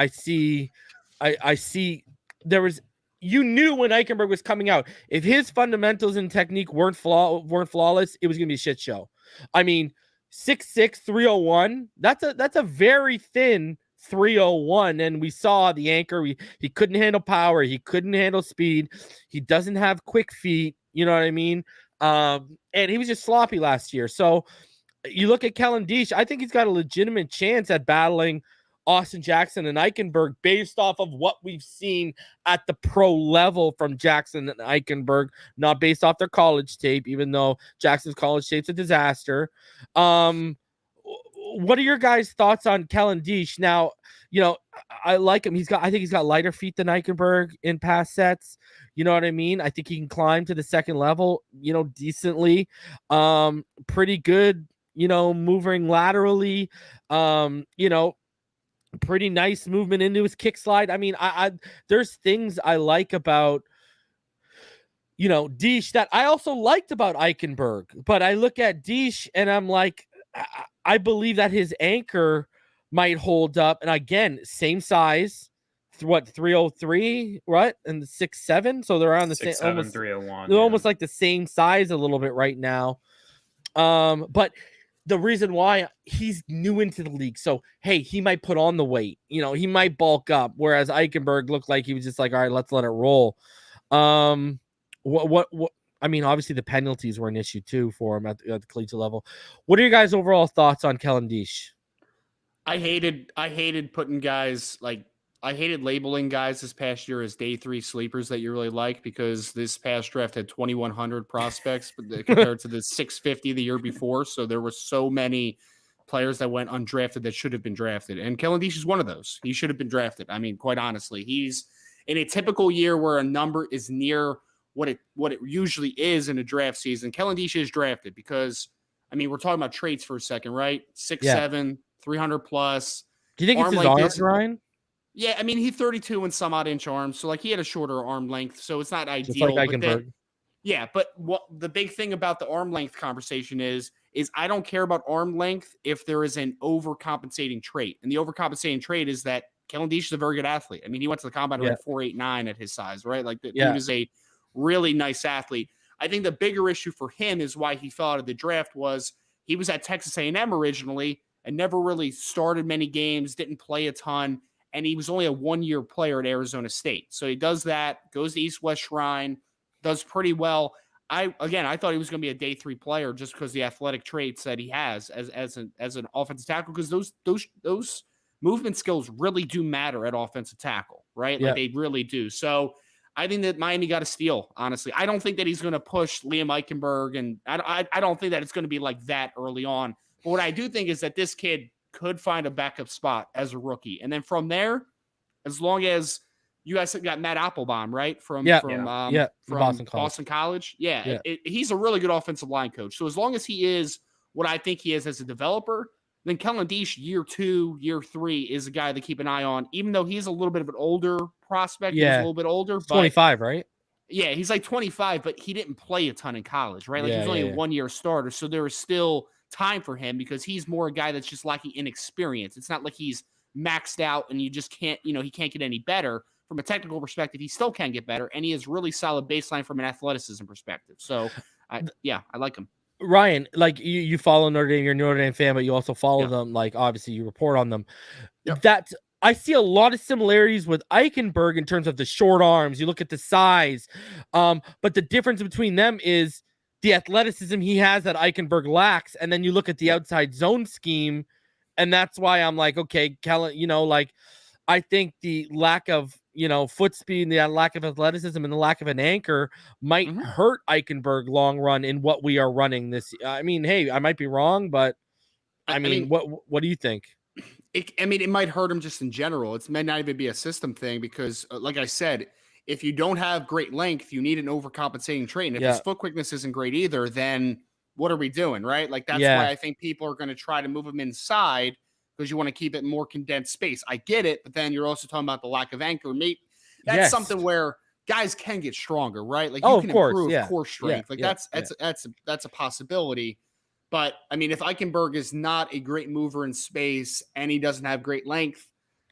see there was, you knew when Eichenberg was coming out, if his fundamentals and technique weren't flawless, it was going to be a shit show. I mean, 6'6", 301, that's a very thin 301, and we saw the anchor. He couldn't handle power. He couldn't handle speed. He doesn't have quick feet. You know what I mean? And he was just sloppy last year. So you look at Kellen Diesch, I think he's got a legitimate chance at battling Austin Jackson and Eichenberg based off of what we've seen at the pro level from Jackson and Eichenberg, not based off their college tape, even though Jackson's college tape's a disaster. What are your guys' thoughts on Kellen Diesch? Now, I like him. I think he's got lighter feet than Eichenberg in pass sets. You know what I mean? I think he can climb to the second level, decently. Pretty good, moving laterally, pretty nice movement into his kick slide. I mean, I there's things I like about, Diesch that I also liked about Eichenberg, but I look at Diesch and I'm like, I believe that his anchor might hold up. And again, same size, 303, right? And 6'7", so they're around the same, almost 301. They're almost like the same size a little bit right now. But the reason why, he's new into the league, so hey, he might put on the weight. He might bulk up. Whereas Eichenberg looked like he was just like, all right, let's let it roll. What? I mean, obviously the penalties were an issue too for him at the collegiate level. What are your guys' overall thoughts on Kellen Diesch? I hated putting guys like. I hated labeling guys this past year as day 3 sleepers that you really like, because this past draft had 2,100 prospects compared to the 650 the year before. So there were so many players that went undrafted that should have been drafted. And Kellen Diesch is one of those. He should have been drafted. I mean, quite honestly, he's in a typical year where a number is near what it usually is in a draft season. Kellen Diesch is drafted because, I mean, we're talking about traits for a second, right? 6'7", 300 plus. Do you think it's his arms, Ryan? Yeah, I mean, he's 32 and some odd inch arms, so like he had a shorter arm length, so it's not ideal. Just like Eichenberg. Yeah, but what the big thing about the arm length conversation is I don't care about arm length if there is an overcompensating trait. And the overcompensating trait is that Kellen Diesch is a very good athlete. I mean, he went to the combine at 4.89 at his size, right? Like the dude is a really nice athlete. I think the bigger issue for him is why he fell out of the draft was he was at Texas A&M originally and never really started many games, didn't play a ton, and he was only a one-year player at Arizona State. So he does that, goes to East-West Shrine, does pretty well. I thought he was going to be a day 3 player just because the athletic traits that he has as an offensive tackle, because those movement skills really do matter at offensive tackle, right? Yeah. Like they really do. So I think that Miami got a steal, honestly. I don't think that he's going to push Liam Eichenberg, and I don't think that it's going to be like that early on. But what I do think is that this kid could find a backup spot as a rookie. And then from there, as long as you guys got Matt Applebaum, right? From Boston College. Yeah. He's a really good offensive line coach. So as long as he is what I think he is as a developer, then Kellen Diesch, year 2, year 3 is a guy to keep an eye on, even though he's a little bit of an older prospect. Yeah. He's a little bit older. 25, right? Yeah, he's like 25, but he didn't play a ton in college, right? Like he was only a 1-year starter. So there is still time for him because he's more a guy that's just lacking inexperience. It's not like he's maxed out and you just can't, he can't get any better. From a technical perspective, he still can get better, and he has really solid baseline from an athleticism perspective. So, I like him. Ryan, like you follow Notre Dame, you're a Notre Dame fan, but you also follow them. Like obviously, you report on them. That I see a lot of similarities with Eichenberg in terms of the short arms. You look at the size, but the difference between them is the athleticism he has that Eichenberg lacks, and then you look at the outside zone scheme, and that's why I'm like, okay, Kellen, I think the lack of foot speed and the lack of athleticism and the lack of an anchor might hurt Eichenberg long run in what we are running this. I mean, hey, I might be wrong, but I mean, what do you think? It might hurt him just in general. It may not even be a system thing because, like I said, if you don't have great length, you need an overcompensating trait. And if his foot quickness isn't great either, then what are we doing, right? Like that's why I think people are going to try to move him inside, because you want to keep it more condensed space. I get it, but then you're also talking about the lack of anchor. That's something where guys can get stronger, right? Like you can improve core strength. That's a possibility. But I mean, if Eichenberg is not a great mover in space and he doesn't have great length,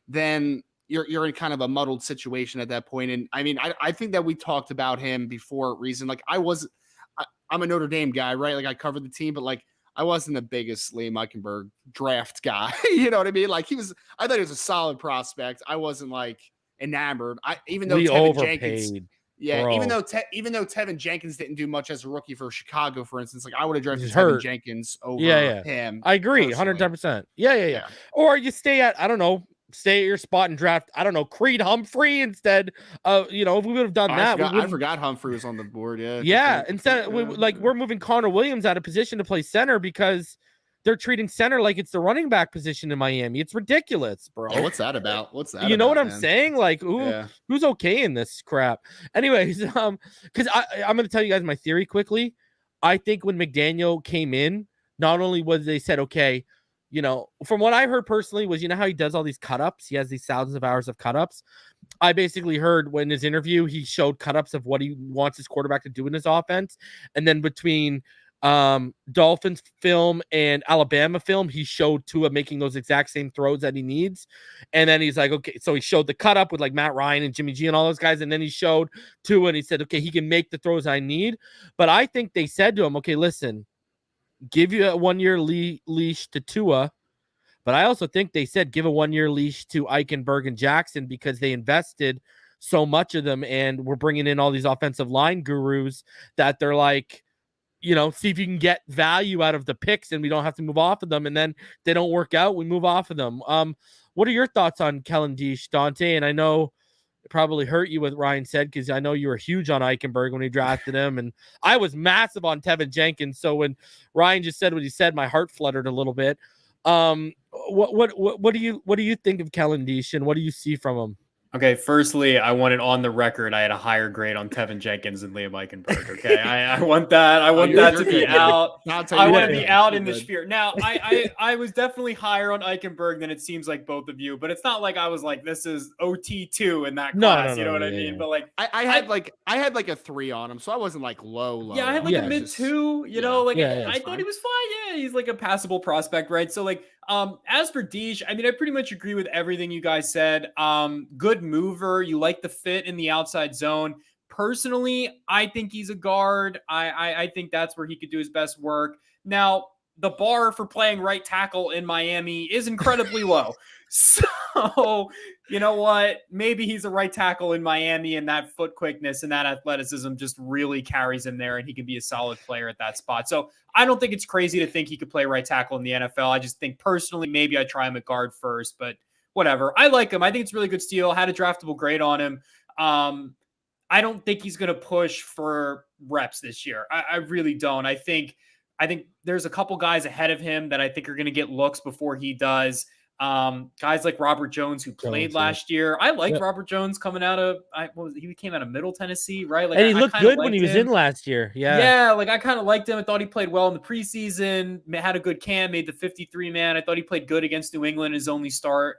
then you're in kind of a muddled situation at that point. And I mean, I think that we talked about him before. Reason like I'm a Notre Dame guy, right? Like I covered the team, but like I wasn't the biggest Liam Eichenberg draft guy. You know what I mean? Like I thought he was a solid prospect. I wasn't like enamored. Even though Tevin Jenkins, even though Tevin Jenkins didn't do much as a rookie for Chicago, for instance, like I would have drafted Tevin Jenkins over him. I agree, 110%. Yeah. Or you stay at your spot and draft, Creed Humphrey instead of, if we would have done that. I forgot Humphrey was on the board. Instead, we're moving Connor Williams out of position to play center because they're treating center like it's the running back position in Miami. It's ridiculous, bro. Oh, what's that about? You know what I'm saying? Like, who's okay in this crap? Anyways, because I'm going to tell you guys my theory quickly. I think when McDaniel came in, not only was they said, okay, from what I heard personally was, how he does all these cut-ups? He has these thousands of hours of cut-ups. I basically heard when his interview, he showed cut-ups of what he wants his quarterback to do in his offense. And then between Dolphins film and Alabama film, he showed Tua making those exact same throws that he needs. And then he's like, okay, so he showed the cut-up with like Matt Ryan and Jimmy G and all those guys. And then he showed Tua and he said, okay, he can make the throws I need. But I think they said to him, okay, listen, give you a 1-year leash to Tua, but I also think they said give a 1-year leash to Eichenberg and Jackson because they invested so much of them and we're bringing in all these offensive line gurus that they're like, see if you can get value out of the picks and we don't have to move off of them. And then they don't work out, we move off of them. What are your thoughts on Kellen Diesch, Dante? And I know it probably hurt you what Ryan said because I know you were huge on Eichenberg when he drafted him, and I was massive on Tevin Jenkins. So when Ryan just said what he said, my heart fluttered a little bit. What do you think of Kellen Diesch and what do you see from him? Okay, firstly, I want it on the record. I had a higher grade on Tevin Jenkins than Liam Eichenberg. Okay, I want that. I want that to be out. I want to be out in the sphere. Now, I was definitely higher on Eichenberg than it seems like both of you, but it's not like I was like, this is OT2 in that class. You know what I mean? But like, I had like a 3 on him, so I wasn't like low. Yeah, I had like a mid 2. You know, like I thought he was fine. Yeah, he's like a passable prospect, right? So like, as for Diesch, I mean, I pretty much agree with everything you guys said. Good mover. You like the fit in the outside zone. Personally, I think he's a guard. I think that's where he could do his best work. Now, the bar for playing right tackle in Miami is incredibly low. So, you know what? Maybe he's a right tackle in Miami, and that foot quickness and that athleticism just really carries him there, and he can be a solid player at that spot. So I don't think it's crazy to think he could play right tackle in the NFL. I just think personally, maybe I try him at guard first, but whatever. I like him. I think it's a really good steal. Had a draftable grade on him. I don't think he's going to push for reps this year. I really don't. I think there's a couple guys ahead of him that I think are going to get looks before he does. Guys like Robert Jones, who played last year. I liked Robert Jones coming out of he came out of Middle Tennessee, right? Like, and he looked good when he was in last year. Yeah, like I kind of liked him. I thought he played well in the preseason. Had a good camp, made the 53-man. I thought he played good against New England his only start.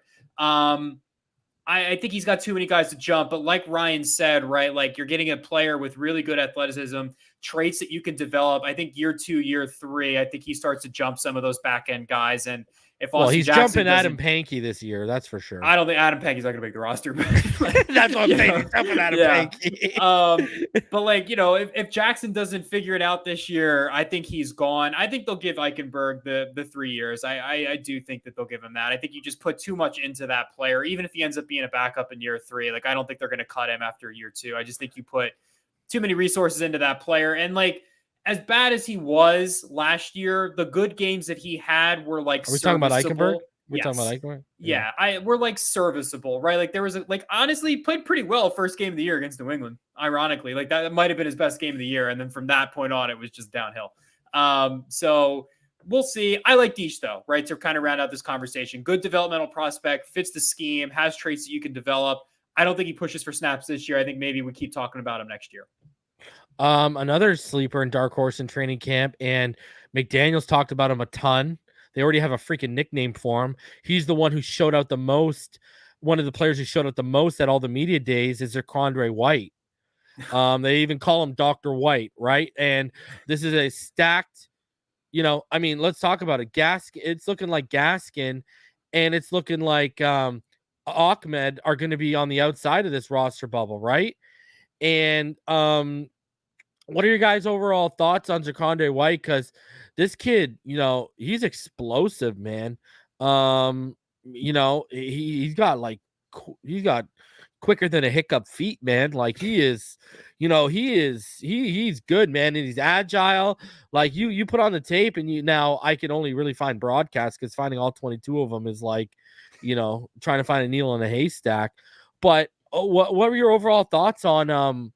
I think he's got too many guys to jump, but like Ryan said, right, like you're getting a player with really good athleticism, traits that you can develop. I think year 2, year 3, I think he starts to jump some of those back end guys. And if he's jumping Adam Pankey this year, that's for sure. I don't think Adam Pankey's not going to make the roster. But that's what I'm saying. He's jumping Adam Pankey. But like, you know, if Jackson doesn't figure it out this year, I think he's gone. I think they'll give Eichenberg the 3 years. I do think that they'll give him that. I think you just put too much into that player, even if he ends up being a backup in year 3. Like, I don't think they're going to cut him after year 2. I just think you put too many resources into that player. And like, as bad as he was last year, the good games that he had were like, are we talking about Eichenberg? We're talking about Eichenberg? Yeah, we're like serviceable, right? Like there was honestly, he played pretty well first game of the year against New England. Ironically, like that might have been his best game of the year. And then from that point on, it was just downhill. So we'll see. I like Diesch though, right? To kind of round out this conversation, good developmental prospect, fits the scheme, has traits that you can develop. I don't think he pushes for snaps this year. I think maybe we keep talking about him next year. Another sleeper and dark horse in training camp, and McDaniels talked about him a ton. They already have a freaking nickname for him. He's the one who showed out the most. One of the players who showed out the most at all the media days is Zakondre White. They even call him Dr. White, right? And this is a stacked, you know, I mean, let's talk about it. It's looking like Gaskin, and it's looking like Ahmed are going to be on the outside of this roster bubble, right? And what are your guys' overall thoughts on Zakondre White? Because this kid, you know, he's explosive, man. You know, he's got quicker than a hiccup feet, man. Like he is, you know, he's good, man, and he's agile. Like you put on the tape, and now I can only really find broadcasts because finding all 22 of them is like, you know, trying to find a needle in a haystack. But what were your overall thoughts on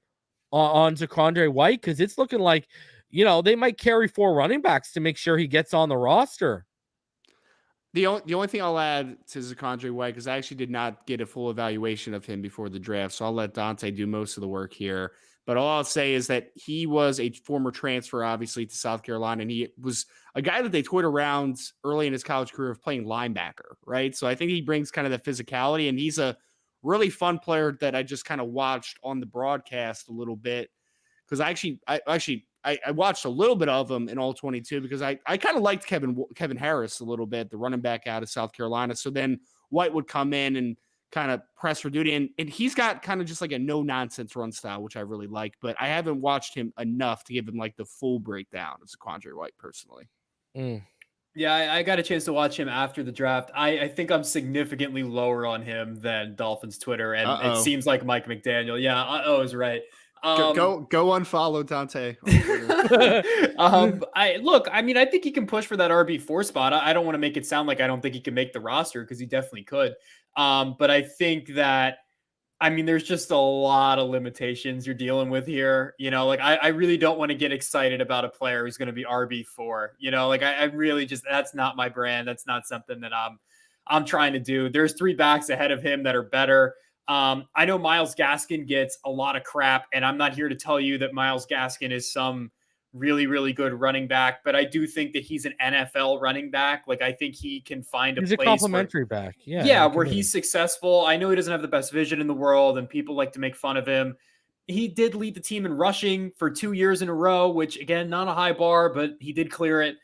Zakondre White? Because it's looking like, you know, they might carry 4 running backs to make sure he gets on the roster. The only thing I'll add to Zakondre White, because I actually did not get a full evaluation of him before the draft, so I'll let Dante do most of the work here. But all I'll say is that he was a former transfer, obviously, to South Carolina, and he was a guy that they toyed around early in his college career of playing linebacker, right? So I think he brings kind of the physicality, and he's a really fun player that I just kind of watched on the broadcast a little bit, because I watched a little bit of him in all 22 because I kind of liked Kevin Harris a little bit, the running back out of South Carolina. So then White would come in and kind of press for duty. And he's got kind of just like a no-nonsense run style, which I really like. But I haven't watched him enough to give him like the full breakdown of Zakondre White personally. Yeah, I got a chance to watch him after the draft. I think I'm significantly lower on him than Dolphins Twitter. And it seems like Mike McDaniel. Yeah, is right. Go unfollow Dante. I mean, I think he can push for that RB4 spot. I don't want to make it sound like I don't think he can make the roster, because he definitely could. But I think that, I mean, there's just a lot of limitations you're dealing with here. You know, like I really don't want to get excited about a player who's going to be RB4. You know, like I really just, that's not my brand. That's not something that I'm trying to do. There's 3 backs ahead of him that are better. I know Myles Gaskin gets a lot of crap, and I'm not here to tell you that Myles Gaskin is some really, really good running back, but I do think that he's an NFL running back. Like, I think he can find He's a a place complimentary back. where he's successful. I know he doesn't have the best vision in the world, and people like to make fun of him. He did lead the team in rushing for 2 years in a row, which, again, not a high bar, but he did clear it.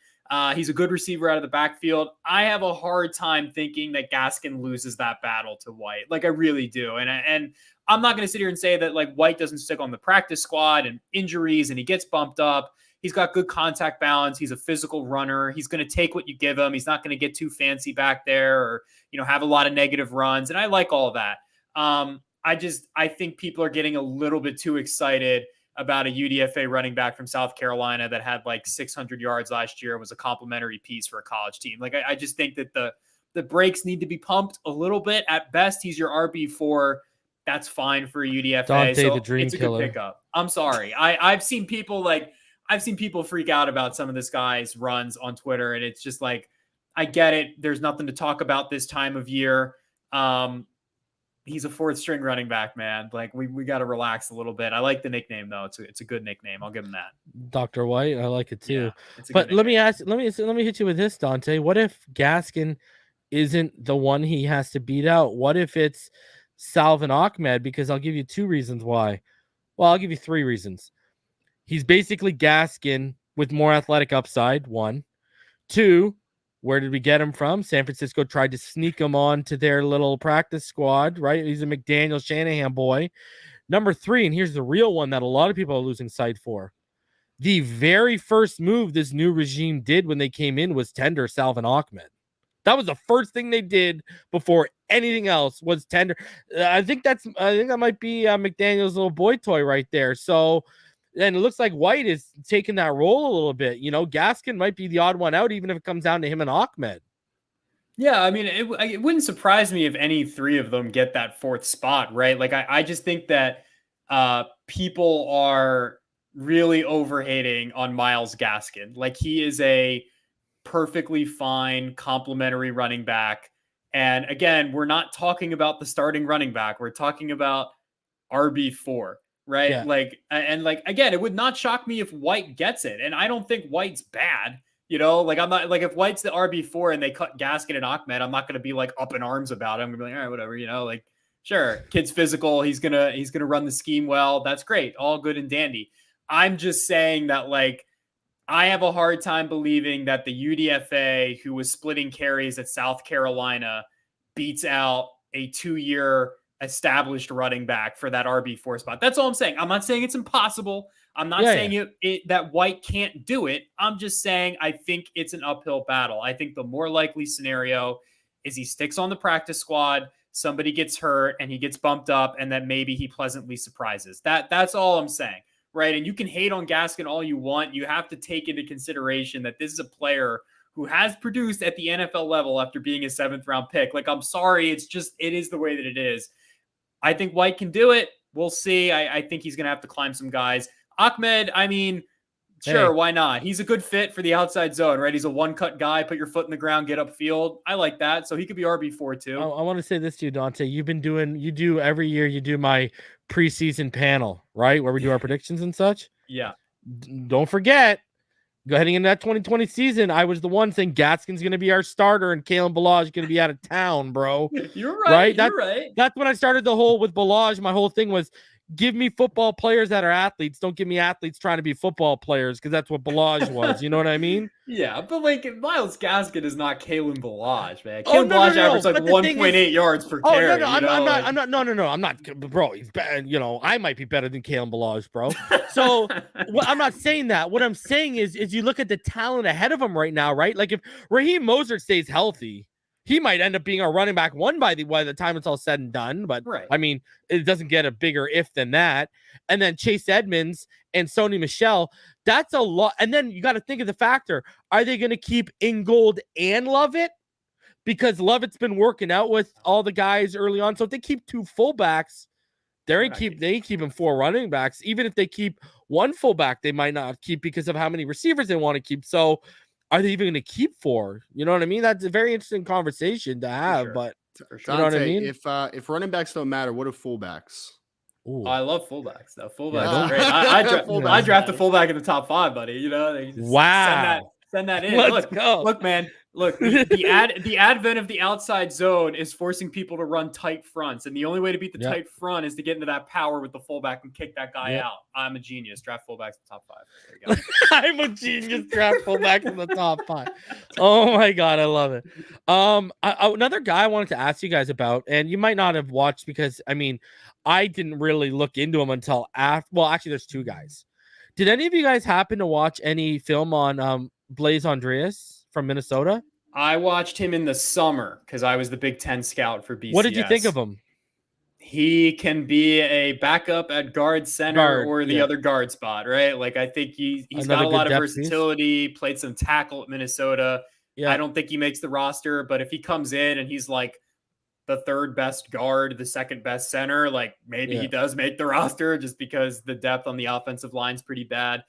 He's a good receiver out of the backfield. I have a hard time thinking that Gaskin loses that battle to White. Like, I really do. And I'm not going to sit here and say that, like, White doesn't stick on the practice squad and injuries and he gets bumped up. He's got good contact balance. He's a physical runner. He's going to take what you give him. He's not going to get too fancy back there or, have a lot of negative runs. And I like all of that. I think people are getting a little bit too excited about a UDFA running back from South Carolina that had like 600 yards last year and was a complimentary piece for a college team. Like, I just think that the brakes need to be pumped a little bit. At best, he's your RB4. That's fine for a UDFA. Dante, so the dream it's a killer. good pickup. I'm sorry. I've seen people freak out about some of this guy's runs on Twitter, and it's just like, I get it. There's nothing to talk about this time of year. He's a fourth string running back, man. Like, we got to relax a little bit. I like the nickname though. It's a good nickname. I'll give him that. Dr. White. I like it too. Yeah, but let me hit you with this, Dante. What if Gaskin isn't the one he has to beat out? What if it's Salvin Ahmed? Because I'll give you 2 reasons why. Well, I'll give you 3 reasons. He's basically Gaskin with more athletic upside, 1. 2, where did we get him from? San Francisco tried to sneak him on to their little practice squad, right? He's a McDaniel Shanahan boy. Number 3, and here's the real one that a lot of people are losing sight for. The very first move this new regime did when they came in was tender Salvin Ahmed. That was the first thing they did before anything else was tender. I think that might be McDaniel's little boy toy right there. So, and it looks like White is taking that role a little bit. Gaskin might be the odd one out, even if it comes down to him and Ahmed. Yeah, I mean, it wouldn't surprise me if any 3 of them get that 4th spot, right? Like, I just think that people are really overhating on Myles Gaskin. Like, he is a perfectly fine complimentary running back. And again, we're not talking about the starting running back. We're talking about RB4. Right. Yeah. Again, it would not shock me if White gets it. And I don't think White's bad. I'm not like, if White's the RB4 and they cut Gaskin and Ahmed, I'm not going to be like up in arms about it. I'm gonna be like, all right, whatever, sure. Kid's physical. He's going to run the scheme well. That's great. All good and dandy. I'm just saying that, like, I have a hard time believing that the UDFA, who was splitting carries at South Carolina, beats out a 2-year established running back for that RB4 spot. That's all I'm saying. I'm not saying it's impossible. I'm not saying that White can't do it. I'm just saying I think it's an uphill battle. I think the more likely scenario is he sticks on the practice squad, somebody gets hurt, and he gets bumped up, and then maybe he pleasantly surprises. That's all I'm saying, right? And you can hate on Gaskin all you want. You have to take into consideration that this is a player who has produced at the NFL level after being a 7th-round pick. Like, I'm sorry. It is the way that it is. I think White can do it. We'll see. I think he's going to have to climb some guys. Ahmed, I mean, sure, why not? He's a good fit for the outside zone, right? He's a one-cut guy, put your foot in the ground, get upfield. I like that. So he could be RB4 too. I want to say this to you, Dante. Every year you do my preseason panel, right? Where we do our predictions and such. Yeah. Don't forget, heading into that 2020 season, I was the one saying Gaskin's going to be our starter and Kalen Ballage is going to be out of town, bro. You're right. You're right. That's when I started the whole with Ballage. My whole thing was, give me football players that are athletes. Don't give me athletes trying to be football players, because that's what Ballage was. You know what I mean? Yeah, but like, Myles Gaskin is not Kalen Ballage, man. Kalen Ballage averaged like 1.8 yards per carry. I'm not, bro. He's bad. I might be better than Kalen Ballage, bro. So I'm not saying that. What I'm saying is you look at the talent ahead of him right now, right? Like, if Raheem Mostert stays healthy, he might end up being a running back 1 by the time it's all said and done. But right. I mean, it doesn't get a bigger if than that. And then Chase Edmonds and Sony Michel, that's a lot. And then you got to think of the factor. Are they going to keep Ingold and Lovett? Because Lovett's been working out with all the guys early on. So if they keep 2 fullbacks, they ain't keeping 4 running backs. Even if they keep 1 fullback, they might not keep because of how many receivers they want to keep. So are they even going to keep 4? You know what I mean? That's a very interesting conversation to have. Sure. But For sure. You know what I Dante, mean? if running backs don't matter, what are fullbacks? Ooh. Oh, I love fullbacks though. Fullbacks Yeah. are great. I Fullbacks draft a matter. fullback in the top 5, buddy. You know, they just Wow. send that in. Let's go. Look, man. Look, the advent of the outside zone is forcing people to run tight fronts, and the only way to beat the tight front is to get into that power with the fullback and kick that guy out. I'm a genius. Draft fullbacks in the top 5. There you go. I'm a genius. Draft fullback in the top 5. Oh my god, I love it. Another guy I wanted to ask you guys about, and you might not have watched because I mean, I didn't really look into him until after. Well, actually, there's 2 guys. Did any of you guys happen to watch any film on Blaze Andreas from Minnesota? I watched him in the summer because I was the Big Ten scout for BCS. What did you think of him? He can be a backup at guard center or the other guard spot, right? Like, I think he's got a lot of versatility, played some tackle at Minnesota. Yeah. I don't think he makes the roster, but if he comes in and he's like the 3rd best guard, the 2nd best center, like maybe he does make the roster just because the depth on the offensive line is pretty bad.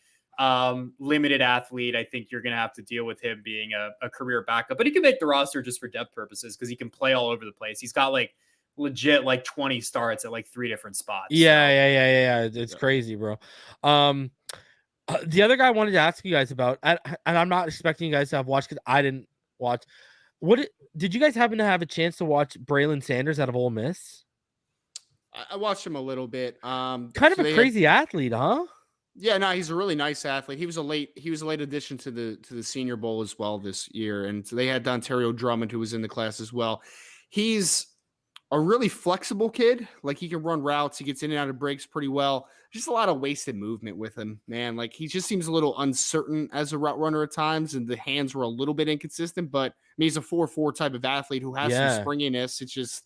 Limited athlete. I think you're going to have to deal with him being a career backup, but he can make the roster just for depth purposes because he can play all over the place. He's got like legit like 20 starts at like 3 different spots. Yeah. It's crazy, bro. The other guy I wanted to ask you guys about, and I'm not expecting you guys to have watched because I didn't watch. Did you guys happen to have a chance to watch Braylon Sanders out of Ole Miss? I watched him a little bit. Kind of a crazy athlete, huh? Yeah, no, he's a really nice athlete. He was a late addition to the Senior Bowl as well this year, and so they had Dontario Drummond who was in the class as well. He's a really flexible kid. Like, he can run routes, he gets in and out of breaks pretty well. Just a lot of wasted movement with him, man. Like, he just seems a little uncertain as a route runner at times, and the hands were a little bit inconsistent. But I mean, he's a 4.4 type of athlete who has some springiness. It's just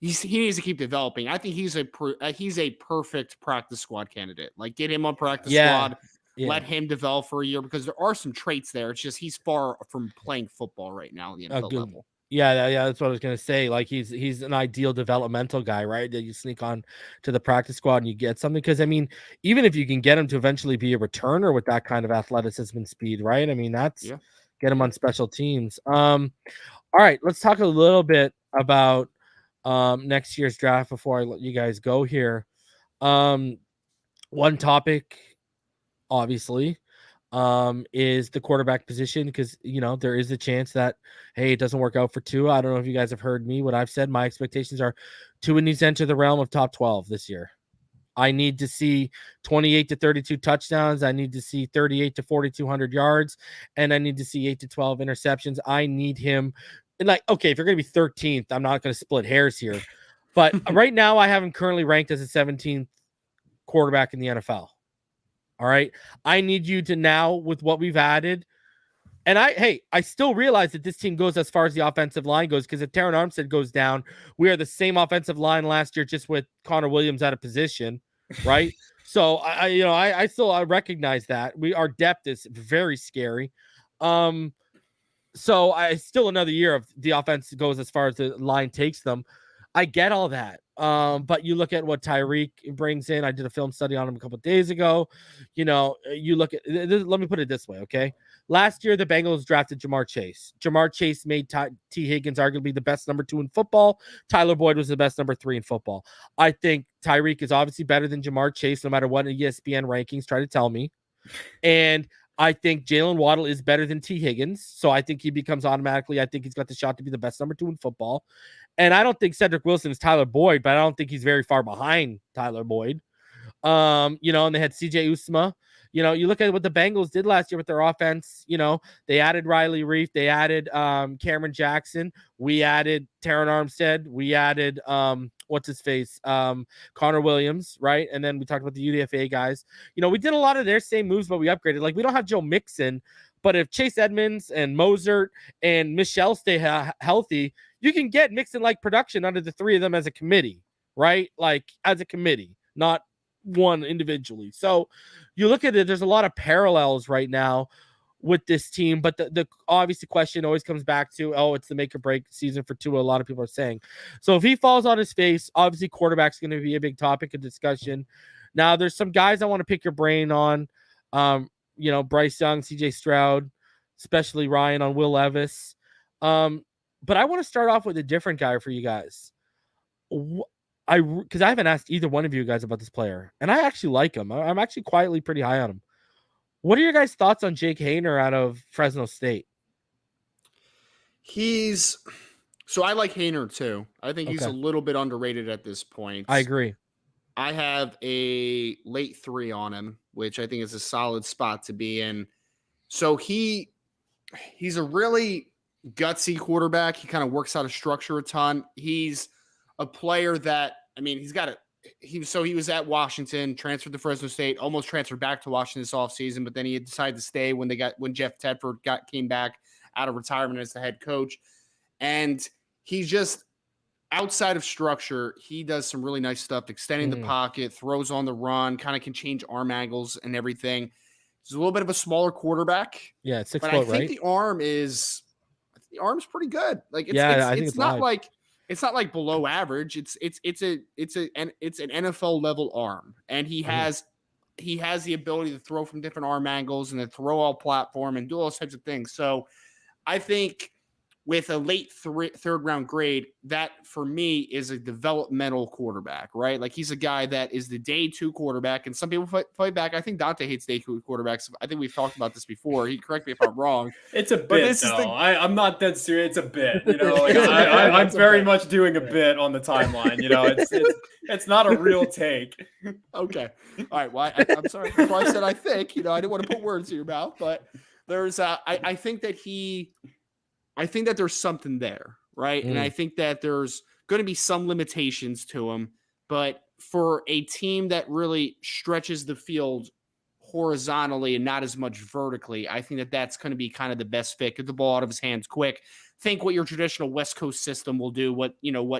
he needs to keep developing. I think he's a perfect practice squad candidate. Like, get him on practice squad, let him develop for a year because there are some traits there. It's just he's far from playing football right now at the NFL level. Yeah, that's what I was gonna say. Like, he's an ideal developmental guy, right? That you sneak on to the practice squad and you get something. Because I mean, even if you can get him to eventually be a returner with that kind of athleticism and speed, right? I mean, that's get him on special teams. All right, let's talk a little bit about next year's draft before I let you guys go here. One topic, obviously, is the quarterback position, because there is a chance that it doesn't work out for Tua. I don't know if you guys have heard me. What I've said, my expectations are Tua needs to enter the realm of top 12 this year. I need to see 28 to 32 touchdowns. I need to see 38 to 4,200 yards, and I need to see 8 to 12 interceptions. I need him. And okay, if you're going to be 13th, I'm not going to split hairs here, but right now I have him currently ranked as a 17th quarterback in the NFL. All right. I need you to now, with what we've added. And I still realize that this team goes as far as the offensive line goes, because if Terron Armstead goes down, we are the same offensive line last year, just with Connor Williams out of position. Right. So I still recognize that our depth is very scary. So I still another year of the offense goes as far as the line takes them. I get all that. But you look at what Tyreek brings in. I did a film study on him a couple of days ago. You look at let me put it this way, okay? Last year, the Bengals drafted Jamar Chase. Jamar Chase made T. Higgins arguably the best number 2 in football. Tyler Boyd was the best number 3 in football. I think Tyreek is obviously better than Jamar Chase, no matter what ESPN rankings try to tell me. And I think Jalen Waddle is better than T. Higgins. So I think he becomes automatically, I think he's got the shot to be the best number 2 in football. And I don't think Cedric Wilson is Tyler Boyd, but I don't think he's very far behind Tyler Boyd. And they had CJ Uzomah. You look at what the Bengals did last year with their offense. They added Riley Reif. They added Cameron Jackson. We added Terron Armstead. We added what's his face? Connor Williams, right? And then we talked about the UDFA guys. We did a lot of their same moves, but we upgraded. Like, we don't have Joe Mixon, but if Chase Edmonds and Mozart and Michelle stay healthy, you can get Mixon-like production under the 3 of them as a committee, right? Like, as a committee, not one individually. So you look at it, there's a lot of parallels right now with this team, but the obviously question always comes back to, it's the make or break season for Tua. A lot of people are saying. So if he falls on his face, obviously quarterback's going to be a big topic of discussion. Now there's some guys I want to pick your brain on. Bryce Young, CJ Stroud, especially Ryan on Will Levis. But I want to start off with a different guy for you guys. Because I haven't asked either one of you guys about this player, and I actually like him. I'm actually quietly pretty high on him. What are your guys' thoughts on Jake Haener out of Fresno State? So I like Haener too. I think he's a little bit underrated at this point. I agree. I have a late 3 on him, which I think is a solid spot to be in. So he's a really gutsy quarterback. He kind of works out of structure a ton. He's a player that, I mean, he was at Washington, transferred to Fresno State, almost transferred back to Washington this offseason, but then he decided to stay when Jeff Tedford came back out of retirement as the head coach. And he's just outside of structure. He does some really nice stuff, extending the pocket, throws on the run, kind of can change arm angles and everything. He's a little bit of a smaller quarterback. Yeah, 6 but foot, I think right? the arm's pretty good. Like it's not like below average. It's an NFL level arm, and he has the ability to throw from different arm angles and to throw all platform and do all those types of things. So I think with a late third round grade, that for me is a developmental quarterback, right? Like he's a guy that is the day 2 quarterback, and some people fight back. I think Dante hates day 2 quarterbacks. I think we've talked about this before. He correct me if I'm wrong. It's a bit, though. I'm not that serious. It's a bit. You know, like I'm very much doing a bit on the timeline. You know, it's not a real take. Okay. All right. Well, I'm sorry. That's why I said I think. You know, I didn't want to put words in your mouth, but there's I think that there's something there, right? And I think that there's going to be some limitations to him, but for a team that really stretches the field horizontally and not as much vertically, I think that that's going to be kind of the best fit. Get the ball out of his hands quick. Think what your traditional West Coast system will do, what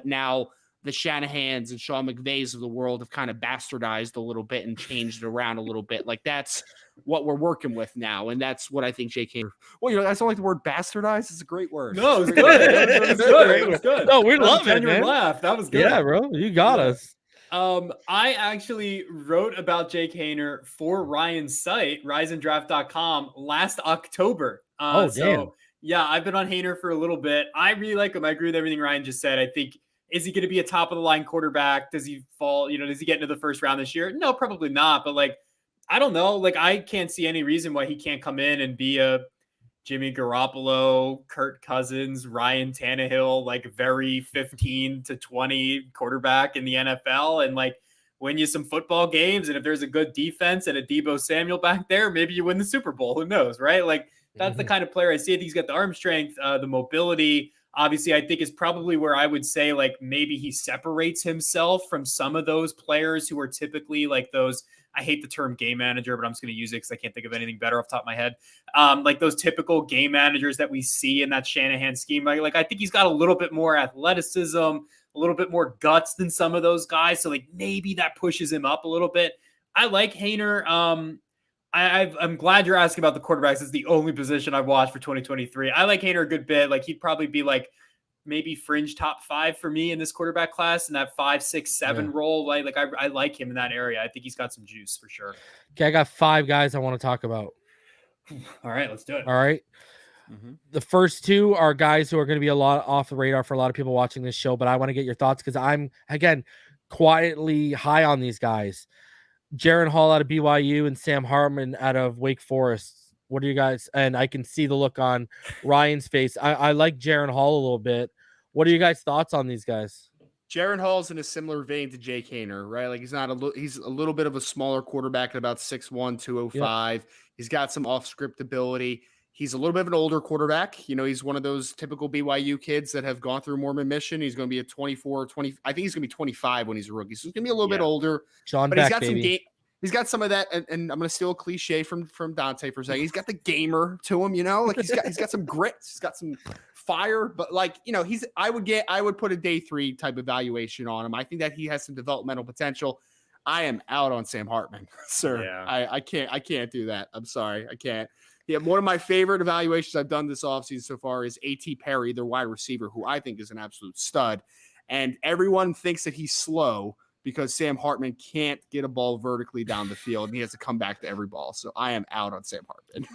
now the Shanahans and Sean McVays of the world have kind of bastardized a little bit and changed it around a little bit. Like that's what we're working with now. And that's what I think J.K. Well, I don't like the word bastardized. It's a great word. No, it's good. It was good. No, we love it, man. Laugh. That was good. Yeah, bro. You got us. I actually wrote about Jake Haener for Ryan's site, RiseNDraft.com, last October. Damn. Yeah, I've been on Haener for a little bit. I really like him. I agree with everything Ryan just said. I think, is he going to be a top of the line quarterback? Does he fall? Does he get into the first round this year? No, probably not. But I don't know. I can't see any reason why he can't come in and be a Jimmy Garoppolo, Kirk Cousins, Ryan Tannehill, very 15 to 20 quarterback in the NFL and win you some football games. And if there's a good defense and a Deebo Samuel back there, maybe you win the Super Bowl. Who knows, right? That's the kind of player I see. I think he's got the arm strength, the mobility. Obviously, I think is probably where I would say maybe he separates himself from some of those players who are typically those. I hate the term game manager, but I'm just going to use it because I can't think of anything better off the top of my head. Those typical game managers that we see in that Shanahan scheme. I think he's got a little bit more athleticism, a little bit more guts than some of those guys. So maybe that pushes him up a little bit. I like Haener. I'm glad you're asking about the quarterbacks. It's the only position I've watched for 2023. I like Haener a good bit. He'd probably be maybe fringe top 5 for me in this quarterback class in that 5, 6, 7 role. I like him in that area. I think he's got some juice for sure. Okay, I got 5 guys I want to talk about. All right, let's do it. All right. Mm-hmm. The first 2 are guys who are going to be a lot off the radar for a lot of people watching this show, but I want to get your thoughts because I'm, again, quietly high on these guys. Jaron Hall out of BYU and Sam Hartman out of Wake Forest. What are you guys? And I can see the look on Ryan's face. I like Jaron Hall a little bit. What are you guys' thoughts on these guys? Jaron Hall's in a similar vein to Jake Haener, right? He's a little bit of a smaller quarterback at about 6'1", 205. Yep. He's got some off-script ability. He's a little bit of an older quarterback. He's one of those typical BYU kids that have gone through Mormon mission. He's going to be a 24, 20. I think he's going to be 25 when he's a rookie. So he's going to be a little bit older. John but Beck, he's got baby. some game. He's got some of that, and I'm going to steal a cliche from Dante for a second. He's got the gamer to him, he's got some grit, he's got some fire, but I would put a day 3 type evaluation on him. I think that he has some developmental potential. I am out on Sam Hartman, sir. Yeah. I can't do that. I'm sorry, I can't. Yeah, one of my favorite evaluations I've done this offseason so far is A.T. Perry, their wide receiver, who I think is an absolute stud, and everyone thinks that he's slow. because Sam Hartman can't get a ball vertically down the field and he has to come back to every ball. So I am out on Sam Hartman.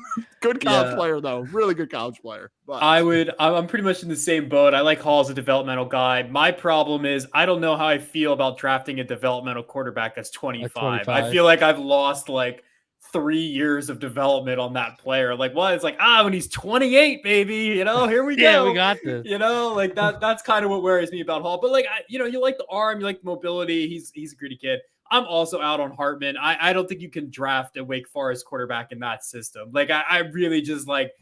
Good college player though. Really good college player. But I'm pretty much in the same boat. I like Hall as a developmental guy. My problem is I don't know how I feel about drafting a developmental quarterback that's 25. I feel like I've lost like 3 years of development on that player. Like, what? It's like, when he's 28, baby, here we go. Yeah, we got this. Like that's kind of what worries me about Hall. But like, you like the arm, you like the mobility. He's a gritty kid. I'm also out on Hartman. I don't think you can draft a Wake Forest quarterback in that system. Like, I really just like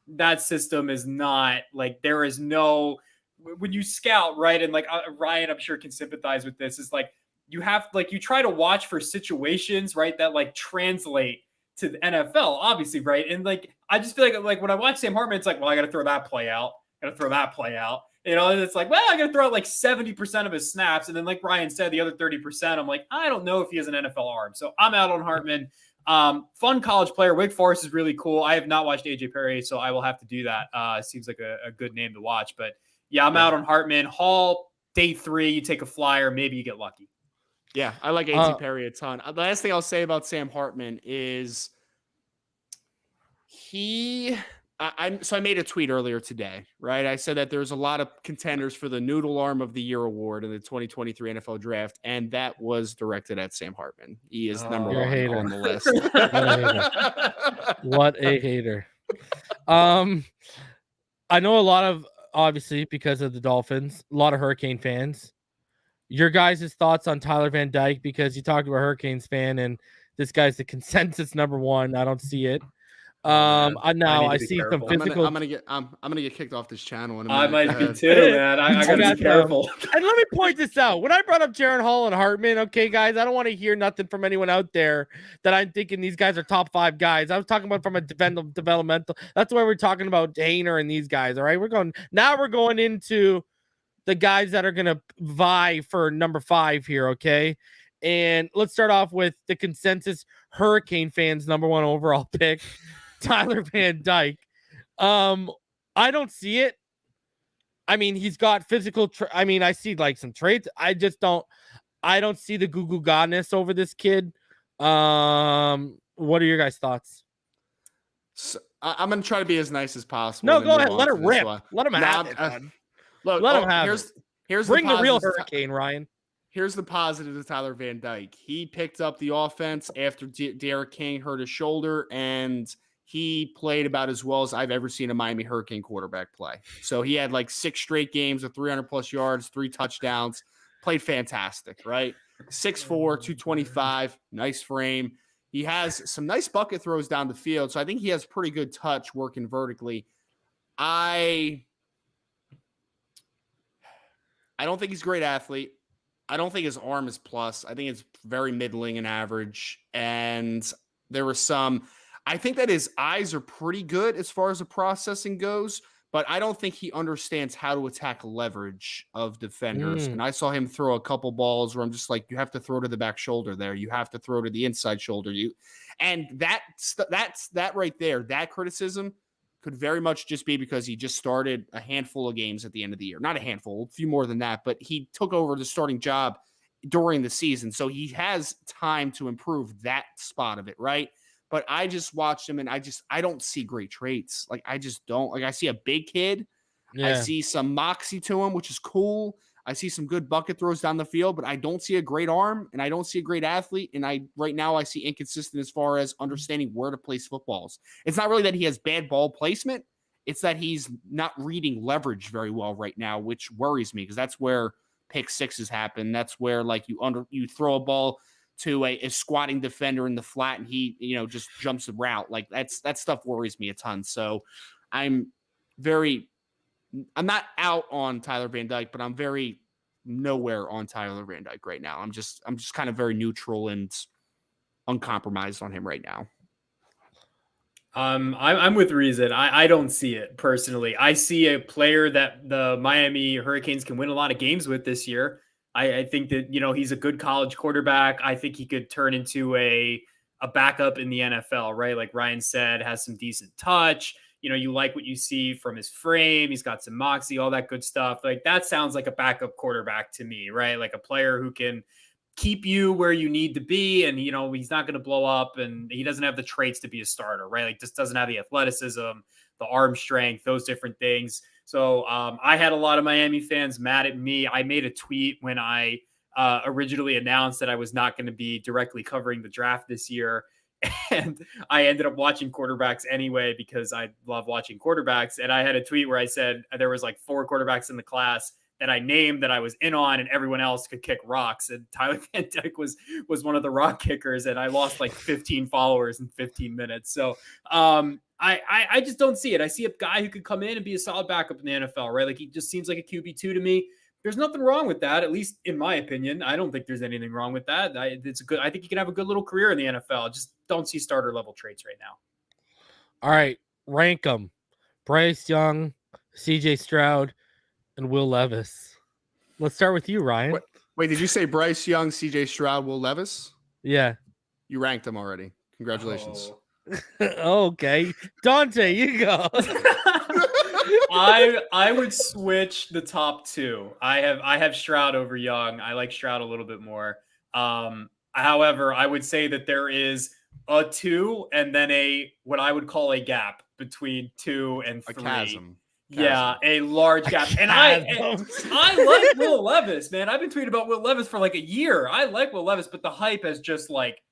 that system is not like, there is no, when you scout, right? And like Ryan, I'm sure can sympathize with this, is like, you have like, you try to watch for situations, right, that like translate to the NFL, obviously, right? And like, I just feel like when I watch Sam Hartman, it's like, well, I got to throw that play out. And it's like, well, I got to throw out like 70% of his snaps. And then like Ryan said, the other 30%, I'm like, I don't know if he has an NFL arm. So I'm out on Hartman. Fun college player. Wake Forest is really cool. I have not watched AJ Perry, so I will have to do that. Seems like a good name to watch. But yeah, I'm out on Hartman. Hall, day 3, you take a flyer. Maybe you get lucky. Yeah, I like AJ Perry a ton. The last thing I'll say about Sam Hartman is I made a tweet earlier today, right? I said that there's a lot of contenders for the Noodle Arm of the Year award in the 2023 NFL Draft, and that was directed at Sam Hartman. He is number 1 on the list. What a hater. I know a lot of, obviously, because of the Dolphins, a lot of Hurricane fans. Your guys' thoughts on Tyler Van Dyke, because you talked about Hurricanes fan, and this guy's the consensus number 1. I don't see it. I see some physical. I'm gonna get kicked off this channel. I might be too, man. I gotta be careful. And let me point this out. When I brought up Jaron Hall and Hartman, okay, guys, I don't want to hear nothing from anyone out there that I'm thinking these guys are top 5 guys. I was talking about from a developmental. That's why we're talking about Hainer and these guys. All right, we're going into the guys that are gonna vie for number 5 here. Okay. And let's start off with the consensus Hurricane fans number 1 overall pick, Tyler Van Dyke. I don't see it. I mean, he's got physical. I see like some traits. I don't see the Google godness over this kid. What are your guys' thoughts? So, I'm gonna try to be as nice as possible. No, go ahead. Let it rip. Let him have it. Look, let him have it. Here's bring the real Hurricane, Ryan. Here's the positive to Tyler Van Dyke. He picked up the offense after Derek King hurt his shoulder, and he played about as well as I've ever seen a Miami Hurricane quarterback play. So he had like 6 straight games of 300-plus yards, 3 touchdowns, played fantastic, right? 6'4", 225, nice frame. He has some nice bucket throws down the field, so I think he has pretty good touch working vertically. I don't think he's a great athlete. I don't think his arm is plus. I think it's very middling and average. And there was I think that his eyes are pretty good as far as the processing goes, but I don't think he understands how to attack leverage of defenders. And I saw him throw a couple balls where I'm just like, you have to throw to the back shoulder there. You have to throw to the inside shoulder. And that right there, that criticism could very much just be because he just started a handful of games at the end of the year. Not a handful, a few more than that, but he took over the starting job during the season. So he has time to improve that spot of it, right? But I just watched him and I don't see great traits. Like, I just don't. Like, I see a big kid. Yeah. I see some moxie to him, which is cool. I see some good bucket throws down the field, but I don't see a great arm and I don't see a great athlete. And right now I see inconsistent as far as understanding where to place footballs. It's not really that he has bad ball placement. It's that he's not reading leverage very well right now, which worries me because that's where pick sixes happen. That's where like you throw a ball to a squatting defender in the flat and he, just jumps the route. Like that stuff worries me a ton. So I'm not out on Tyler Van Dyke, but I'm very nowhere on Tyler Van Dyke right now. I'm just kind of very neutral and uncompromised on him right now. I'm with Reason. I don't see it personally. I see a player that the Miami Hurricanes can win a lot of games with this year. I think that, he's a good college quarterback. I think he could turn into a backup in the NFL, right? Like Ryan said, has some decent touch. You like what you see from his frame. He's got some moxie, all that good stuff. Like that sounds like a backup quarterback to me, right? Like a player who can keep you where you need to be. And, he's not going to blow up, and he doesn't have the traits to be a starter, right? Like, just doesn't have the athleticism, the arm strength, those different things. So I had a lot of Miami fans mad at me. I made a tweet when I originally announced that I was not going to be directly covering the draft this year. And I ended up watching quarterbacks anyway, because I love watching quarterbacks. And I had a tweet where I said there was like 4 quarterbacks in the class that I named that I was in on, and everyone else could kick rocks. And Tyler Van Dyke was one of the rock kickers, and I lost like 15 followers in 15 minutes. So I just don't see it. I see a guy who could come in and be a solid backup in the NFL, right? Like, he just seems like a QB2 to me. There's nothing wrong with that, at least in my opinion. I don't think there's anything wrong with that. I think he can have a good little career in the NFL. Just don't see starter level traits right now. All right, rank them: Bryce Young, C.J. Stroud, and Will Levis. Let's start with you, Ryan. Wait, did you say Bryce Young, C.J. Stroud, Will Levis? Yeah. You ranked them already. Congratulations. Okay, Dante, you go. I would switch the top 2. I have Stroud over Young. I like Stroud a little bit more. However, I would say that there is a 2 and then what I would call a gap between 2 and 3. A chasm. Yeah, a large gap. And I like Will Levis, man. I've been tweeting about Will Levis for like a year. I like Will Levis, but the hype has just like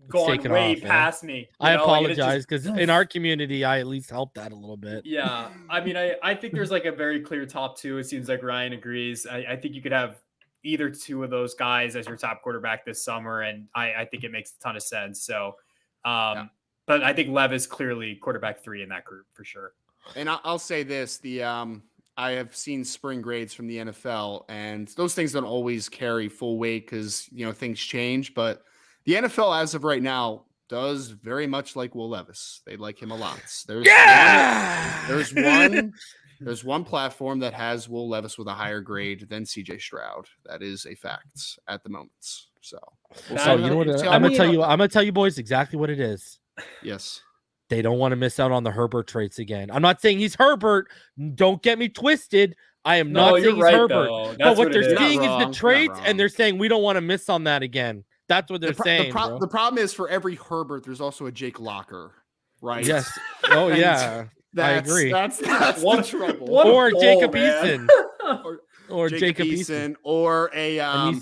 gone way past me. I apologize, because in our community, I at least helped that a little bit. Yeah. I mean, I think there's like a very clear top 2. It seems like Ryan agrees. I think you could have either 2 of those guys as your top quarterback this summer, and I think it makes a ton of sense. So, but I think Levis clearly quarterback 3 in that group for sure. And I'll say this, I have seen spring grades from the NFL, and those things don't always carry full weight because, things change. But the NFL, as of right now, does very much like Will Levis. They like him a lot. There's one platform that has Will Levis with a higher grade than C.J. Stroud. That is a fact at the moment. So you know what? I'm gonna tell you boys exactly what it is. Yes. They don't want to miss out on the Herbert traits again. I'm not saying he's Herbert. Don't get me twisted. I am not saying he's Herbert. But what they're seeing is the traits, and they're saying we don't want to miss on that again. That's what they're saying. The problem is, for every Herbert, there's also a Jake Locker, right? Yes. Oh, yeah. I agree. That's the trouble. Or Jacob Eason. Or Jacob Eason. Or an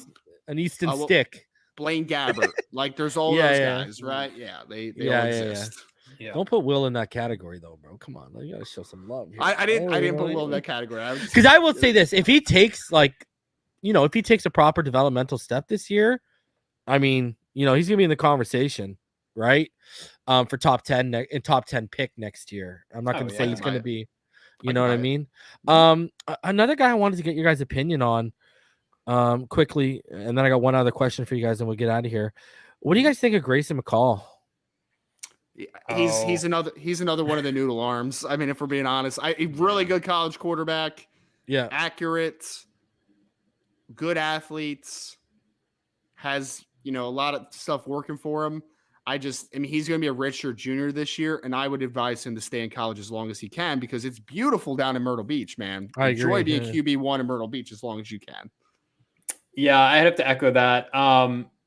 Easton Stick. Blaine Gabbert. Like, there's all those guys, right? Yeah, they all exist. Yeah. Don't put Will in that category, though, bro. Come on, you gotta show some love here. I didn't put Will in that category. Because I will say this: if he takes if he takes a proper developmental step this year, I mean, he's gonna be in the conversation, right? For top 10 pick next year. I'm not gonna say he's gonna be, you know what I mean? Another guy I wanted to get your guys' opinion on, quickly, and then I got one other question for you guys, and we'll get out of here. What do you guys think of Grayson McCall? He's another one of the noodle arms. I mean, if we're being honest, a really good college quarterback. Yeah, accurate, good athletes, has a lot of stuff working for him. He's going to be a redshirt junior this year, and I would advise him to stay in college as long as he can, because it's beautiful down in Myrtle Beach, man. Enjoy being QB1 in Myrtle Beach as long as you can. Yeah, I have to echo that.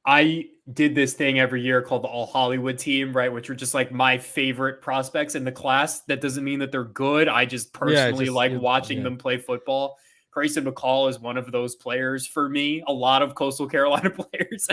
I did this thing every year called the All Hollywood team, right? Which were just like my favorite prospects in the class. That doesn't mean that they're good. I just personally like watching them play football. Grayson McCall is one of those players for me. A lot of Coastal Carolina players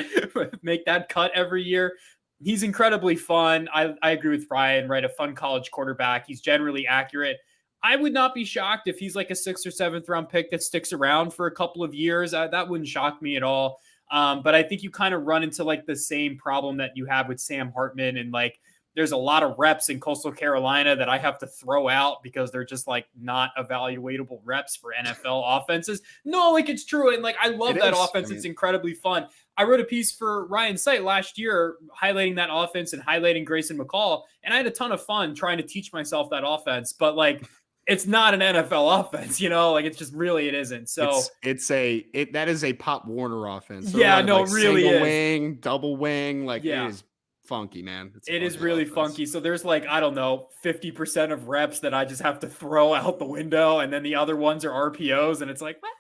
make that cut every year. He's incredibly fun. I agree with Ryan, right? A fun college quarterback. He's generally accurate. I would not be shocked if he's like a 6th or 7th round pick that sticks around for a couple of years. That wouldn't shock me at all. But I think you kind of run into like the same problem that you have with Sam Hartman, and like there's a lot of reps in Coastal Carolina that I have to throw out because they're just like not evaluatable reps for NFL offenses. No, like it's true. And like, I love that offense. It's incredibly fun. I wrote a piece for Ryan's site last year highlighting that offense and highlighting Grayson McCall. And I had a ton of fun trying to teach myself that offense, but like, it's not an NFL offense, like it's just really, it isn't. So that is a Pop Warner offense. So it really single is. Wing, double wing. Like it is funky, man. It is really funky. So there's like, I don't know, 50% of reps that I just have to throw out the window. And then the other ones are RPOs. And it's like, well,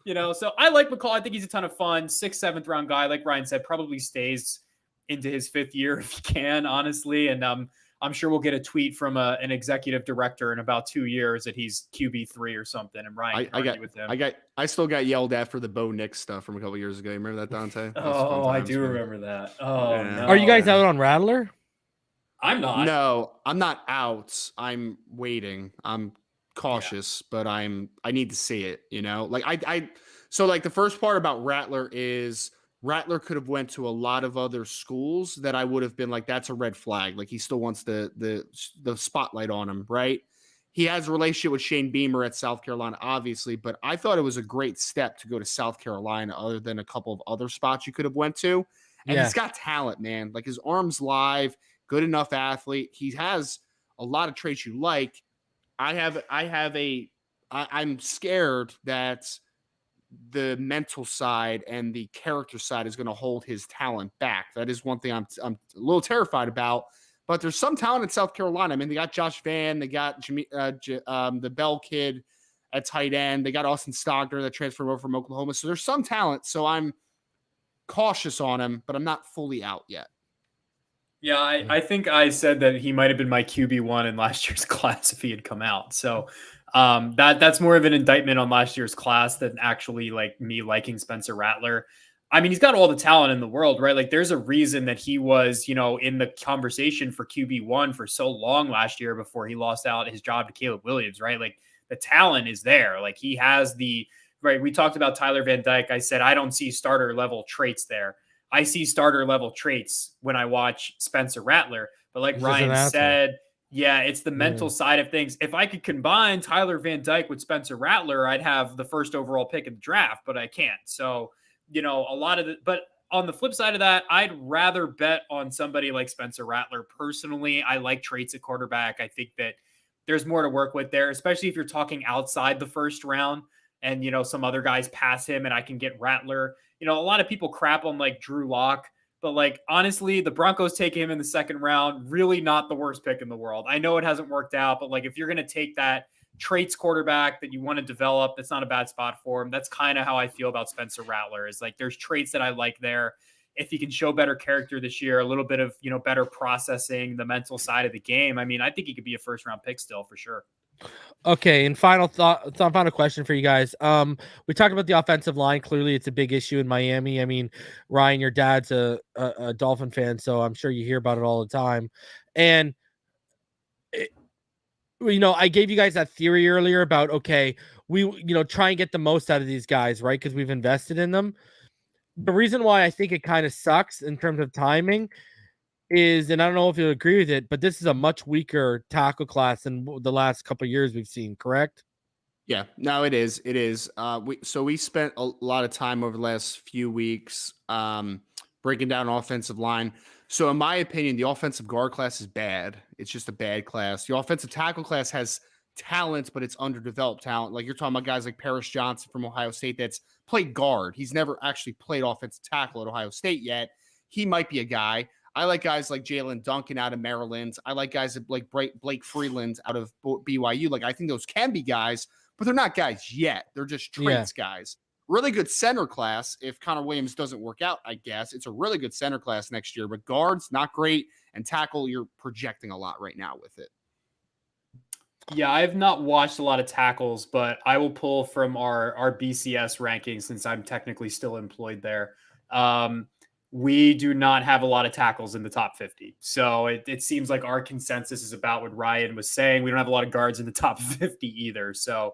So I like McCall. I think he's a ton of fun. 6th, 7th round guy, like Ryan said, probably stays into his 5th year if he can, honestly. And I'm sure we'll get a tweet from an executive director in about 2 years that he's QB3 or something. And Ryan can argue with him. I still got yelled at for the Bo Nix stuff from a couple years ago. You remember that, Dante? Oh, I do remember that. Oh, yeah. No. Are you guys out on Rattler? I'm not. No, I'm not out. I'm waiting. I'm cautious, but I need to see it, so like the first part about Rattler is Rattler could have went to a lot of other schools that I would have been like, that's a red flag. Like he still wants the spotlight on him, right? He has a relationship with Shane Beamer at South Carolina, obviously, but I thought it was a great step to go to South Carolina other than a couple of other spots you could have went to. And he's got talent, man. Like his arm's live, good enough athlete. He has a lot of traits you like. I'm scared that the mental side and the character side is going to hold his talent back. That is one thing I'm a little terrified about. But there's some talent in South Carolina. I mean, they got Josh Vann, they got the Bell kid at tight end, they got Austin Stogner that transferred over from Oklahoma. So there's some talent. So I'm cautious on him, but I'm not fully out yet. Yeah, I think I said that he might have been my QB1 in last year's class if he had come out. So that's more of an indictment on last year's class than actually like me liking Spencer Rattler. I mean, he's got all the talent in the world, right? Like there's a reason that he was, in the conversation for QB1 for so long last year before he lost out his job to Caleb Williams, right? Like the talent is there. Like he has right. We talked about Tyler Van Dyke. I said, I don't see starter level traits there. I see starter level traits when I watch Spencer Rattler. But like Ryan said, yeah, it's the mental side of things. If I could combine Tyler Van Dyke with Spencer Rattler, I'd have the first overall pick in the draft, but I can't. So, but on the flip side of that, I'd rather bet on somebody like Spencer Rattler. Personally, I like traits at quarterback. I think that there's more to work with there, especially if you're talking outside the first round and, some other guys pass him and I can get Rattler. A lot of people crap on like Drew Lock, but like, honestly, the Broncos take him in the 2nd round, really not the worst pick in the world. I know it hasn't worked out, but like, if you're going to take that traits quarterback that you want to develop, that's not a bad spot for him. That's kind of how I feel about Spencer Rattler is like, there's traits that I like there. If he can show better character this year, a little bit of, better processing the mental side of the game. I mean, I think he could be a 1st round pick still for sure. Okay, and final question for you guys. We talked about the offensive line. Clearly, it's a big issue in Miami. I mean, Ryan, your dad's a Dolphin fan, so I'm sure you hear about it all the time. And I gave you guys that theory earlier about we try and get the most out of these guys, right? Because we've invested in them. The reason why I think it kind of sucks in terms of timing is, and I don't know if you'll agree with it, but this is a much weaker tackle class than the last couple of years we've seen, correct? Yeah, no, it is. It is. We spent a lot of time over the last few weeks breaking down offensive line. So in my opinion, the offensive guard class is bad. It's just a bad class. The offensive tackle class has talent, but it's underdeveloped talent. Like you're talking about guys like Paris Johnson from Ohio State that's played guard. He's never actually played offensive tackle at Ohio State yet. He might be a guy. I like guys like Jalen Duncan out of Maryland. I like guys like Blake Freeland out of BYU. Like, I think those can be guys, but they're not guys yet. They're just traits guys. Really good center class. If Connor Williams doesn't work out, I guess it's a really good center class next year, but guards, not great. And tackle, you're projecting a lot right now with it. Yeah, I've not watched a lot of tackles, but I will pull from our BCS rankings since I'm technically still employed there. We do not have a lot of tackles in the top 50. So it seems like our consensus is about what Ryan was saying. We don't have a lot of guards in the top 50 either. So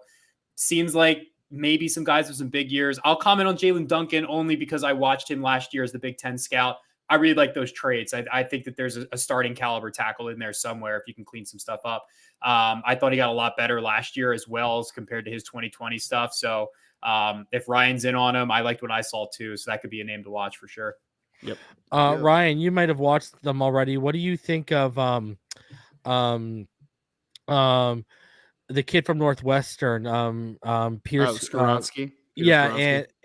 seems like maybe some guys with some big years. I'll comment on Jalen Duncan only because I watched him last year as the Big Ten scout. I really like those traits. I think that there's a starting caliber tackle in there somewhere if you can clean some stuff up. I thought he got a lot better last year as well as compared to his 2020 stuff. So if Ryan's in on him, I liked what I saw too. So that could be a name to watch for sure. Yep. Ryan, you might have watched them already. What do you think of the kid from Northwestern, Pierce Skoronsky?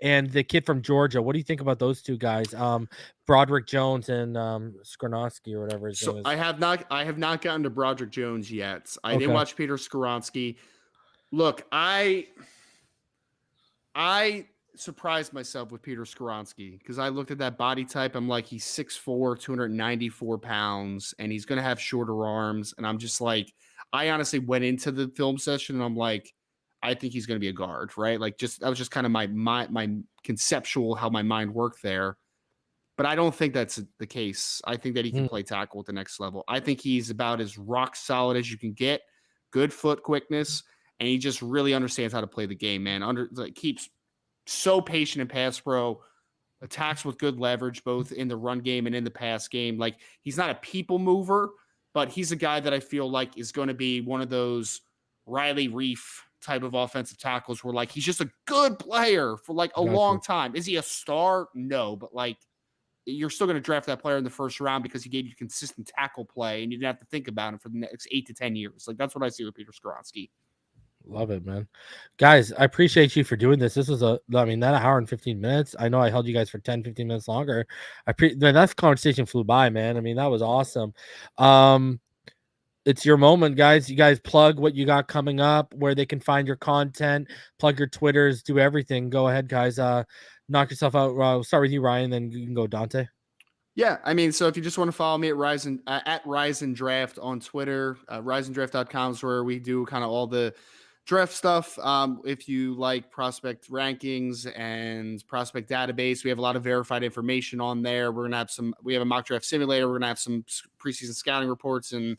And the kid from Georgia. What do you think about those two guys? Broderick Jones and Skoronsky or whatever his name is. I have not gotten to Broderick Jones yet. I didn't watch Peter Skoronsky. Look, I surprised myself with Peter Skoronski because I looked at that body type. I'm like, he's 6'4", 294 pounds, and he's going to have shorter arms. And I'm just like, I honestly went into the film session and I'm like, I think he's going to be a guard, right? Like, that was just kind of my conceptual, how my mind worked there. But I don't think that's the case. I think that he can play tackle at the next level. I think he's about as rock solid as you can get, good foot quickness, and he just really understands how to play the game, man. Keeps so patient in pass pro, attacks with good leverage, both in the run game and in the pass game. Like, he's not a people mover, but he's a guy that I feel like is going to be one of those Riley Reef type of offensive tackles where, like, he's just a good player for like a long time. Is he a star? No, but like, you're still going to draft that player in the first round because he gave you consistent tackle play and you didn't have to think about him for the next 8 to 10 years. Like, that's what I see with Peter Skoronski. Love it, man. Guys, I appreciate you for doing this. This was that hour and 15 minutes. I know I held you guys for 10, 15 minutes longer. That conversation flew by, man. I mean, that was awesome. It's your moment, guys. You guys plug what you got coming up, where they can find your content, plug your Twitters, do everything. Go ahead, guys. Knock yourself out. We'll start with you, Ryan, then you can go, Dante. Yeah, I mean, so if you just want to follow me at RiseNDraft on Twitter, RiseNDraft.com is where we do kind of all the draft stuff. If you like prospect rankings and prospect database, we have a lot of verified information on there. We have a mock draft simulator. We're going to have some preseason scouting reports and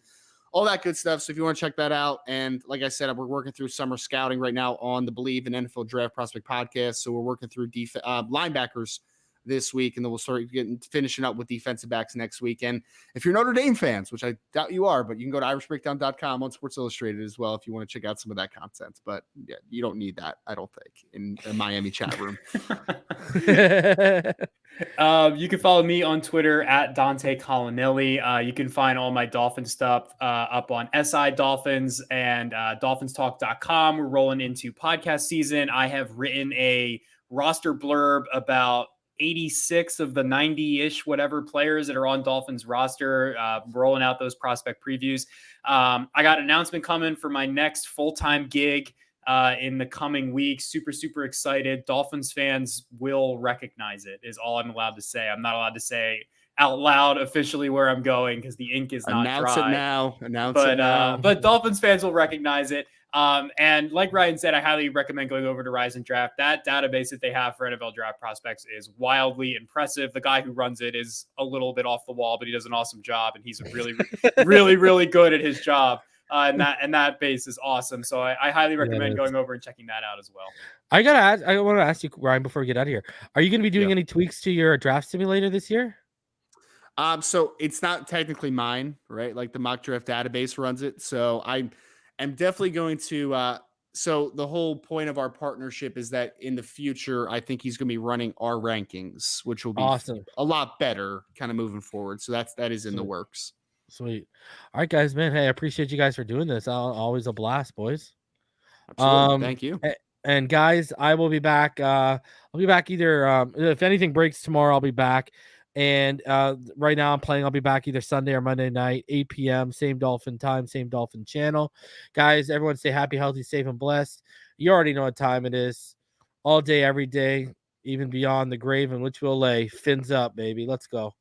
all that good stuff. So if you want to check that out, and like I said, we're working through summer scouting right now on the Believe in NFL Draft Prospect podcast. So we're working through linebackers this week, and then we'll start finishing up with defensive backs next week. And if you're Notre Dame fans, which I doubt you are, but you can go to irishbreakdown.com on Sports Illustrated as well if you want to check out some of that content. But yeah, you don't need that, I don't think, in a Miami chat room. You can follow me on Twitter at Dante Collinelli. You can find all my Dolphin stuff up on SI Dolphins and DolphinsTalk.com. We're rolling into podcast season. I have written a roster blurb about 86 of the 90-ish whatever players that are on Dolphins roster, rolling out those prospect previews. I got an announcement coming for my next full-time gig in the coming weeks. Super, super excited. Dolphins fans will recognize it, is all I'm allowed to say. I'm not allowed to say out loud officially where I'm going because the ink is not dry. Announce it now. But Dolphins fans will recognize it. And like Ryan said, I highly recommend going over to RiseNDraft. That database that they have for NFL draft prospects is wildly impressive. The guy who runs it is a little bit off the wall, but he does an awesome job, and he's really, really, really good at his job. And that base is awesome. So I highly recommend going over and checking that out as well. I want to ask you, Ryan, before we get out of here, are you going to be doing any tweaks to your draft simulator this year? So it's not technically mine, right? Like the mock draft database runs it. So I'm definitely going to, so the whole point of our partnership is that in the future, I think he's going to be running our rankings, which will be awesome, a lot better kind of moving forward. So that is in the works. Sweet. All right, guys, man. Hey, I appreciate you guys for doing this. Always a blast, boys. Absolutely. Thank you. And guys, I will be back. I'll be back either, if anything breaks tomorrow, I'll be back. And right now I'm playing. I'll be back either Sunday or Monday night, 8 p.m. Same Dolphin time, same Dolphin channel. Guys, everyone stay happy, healthy, safe, and blessed. You already know what time it is. All day, every day, even beyond the grave in which we'll lay. Fins up, baby. Let's go.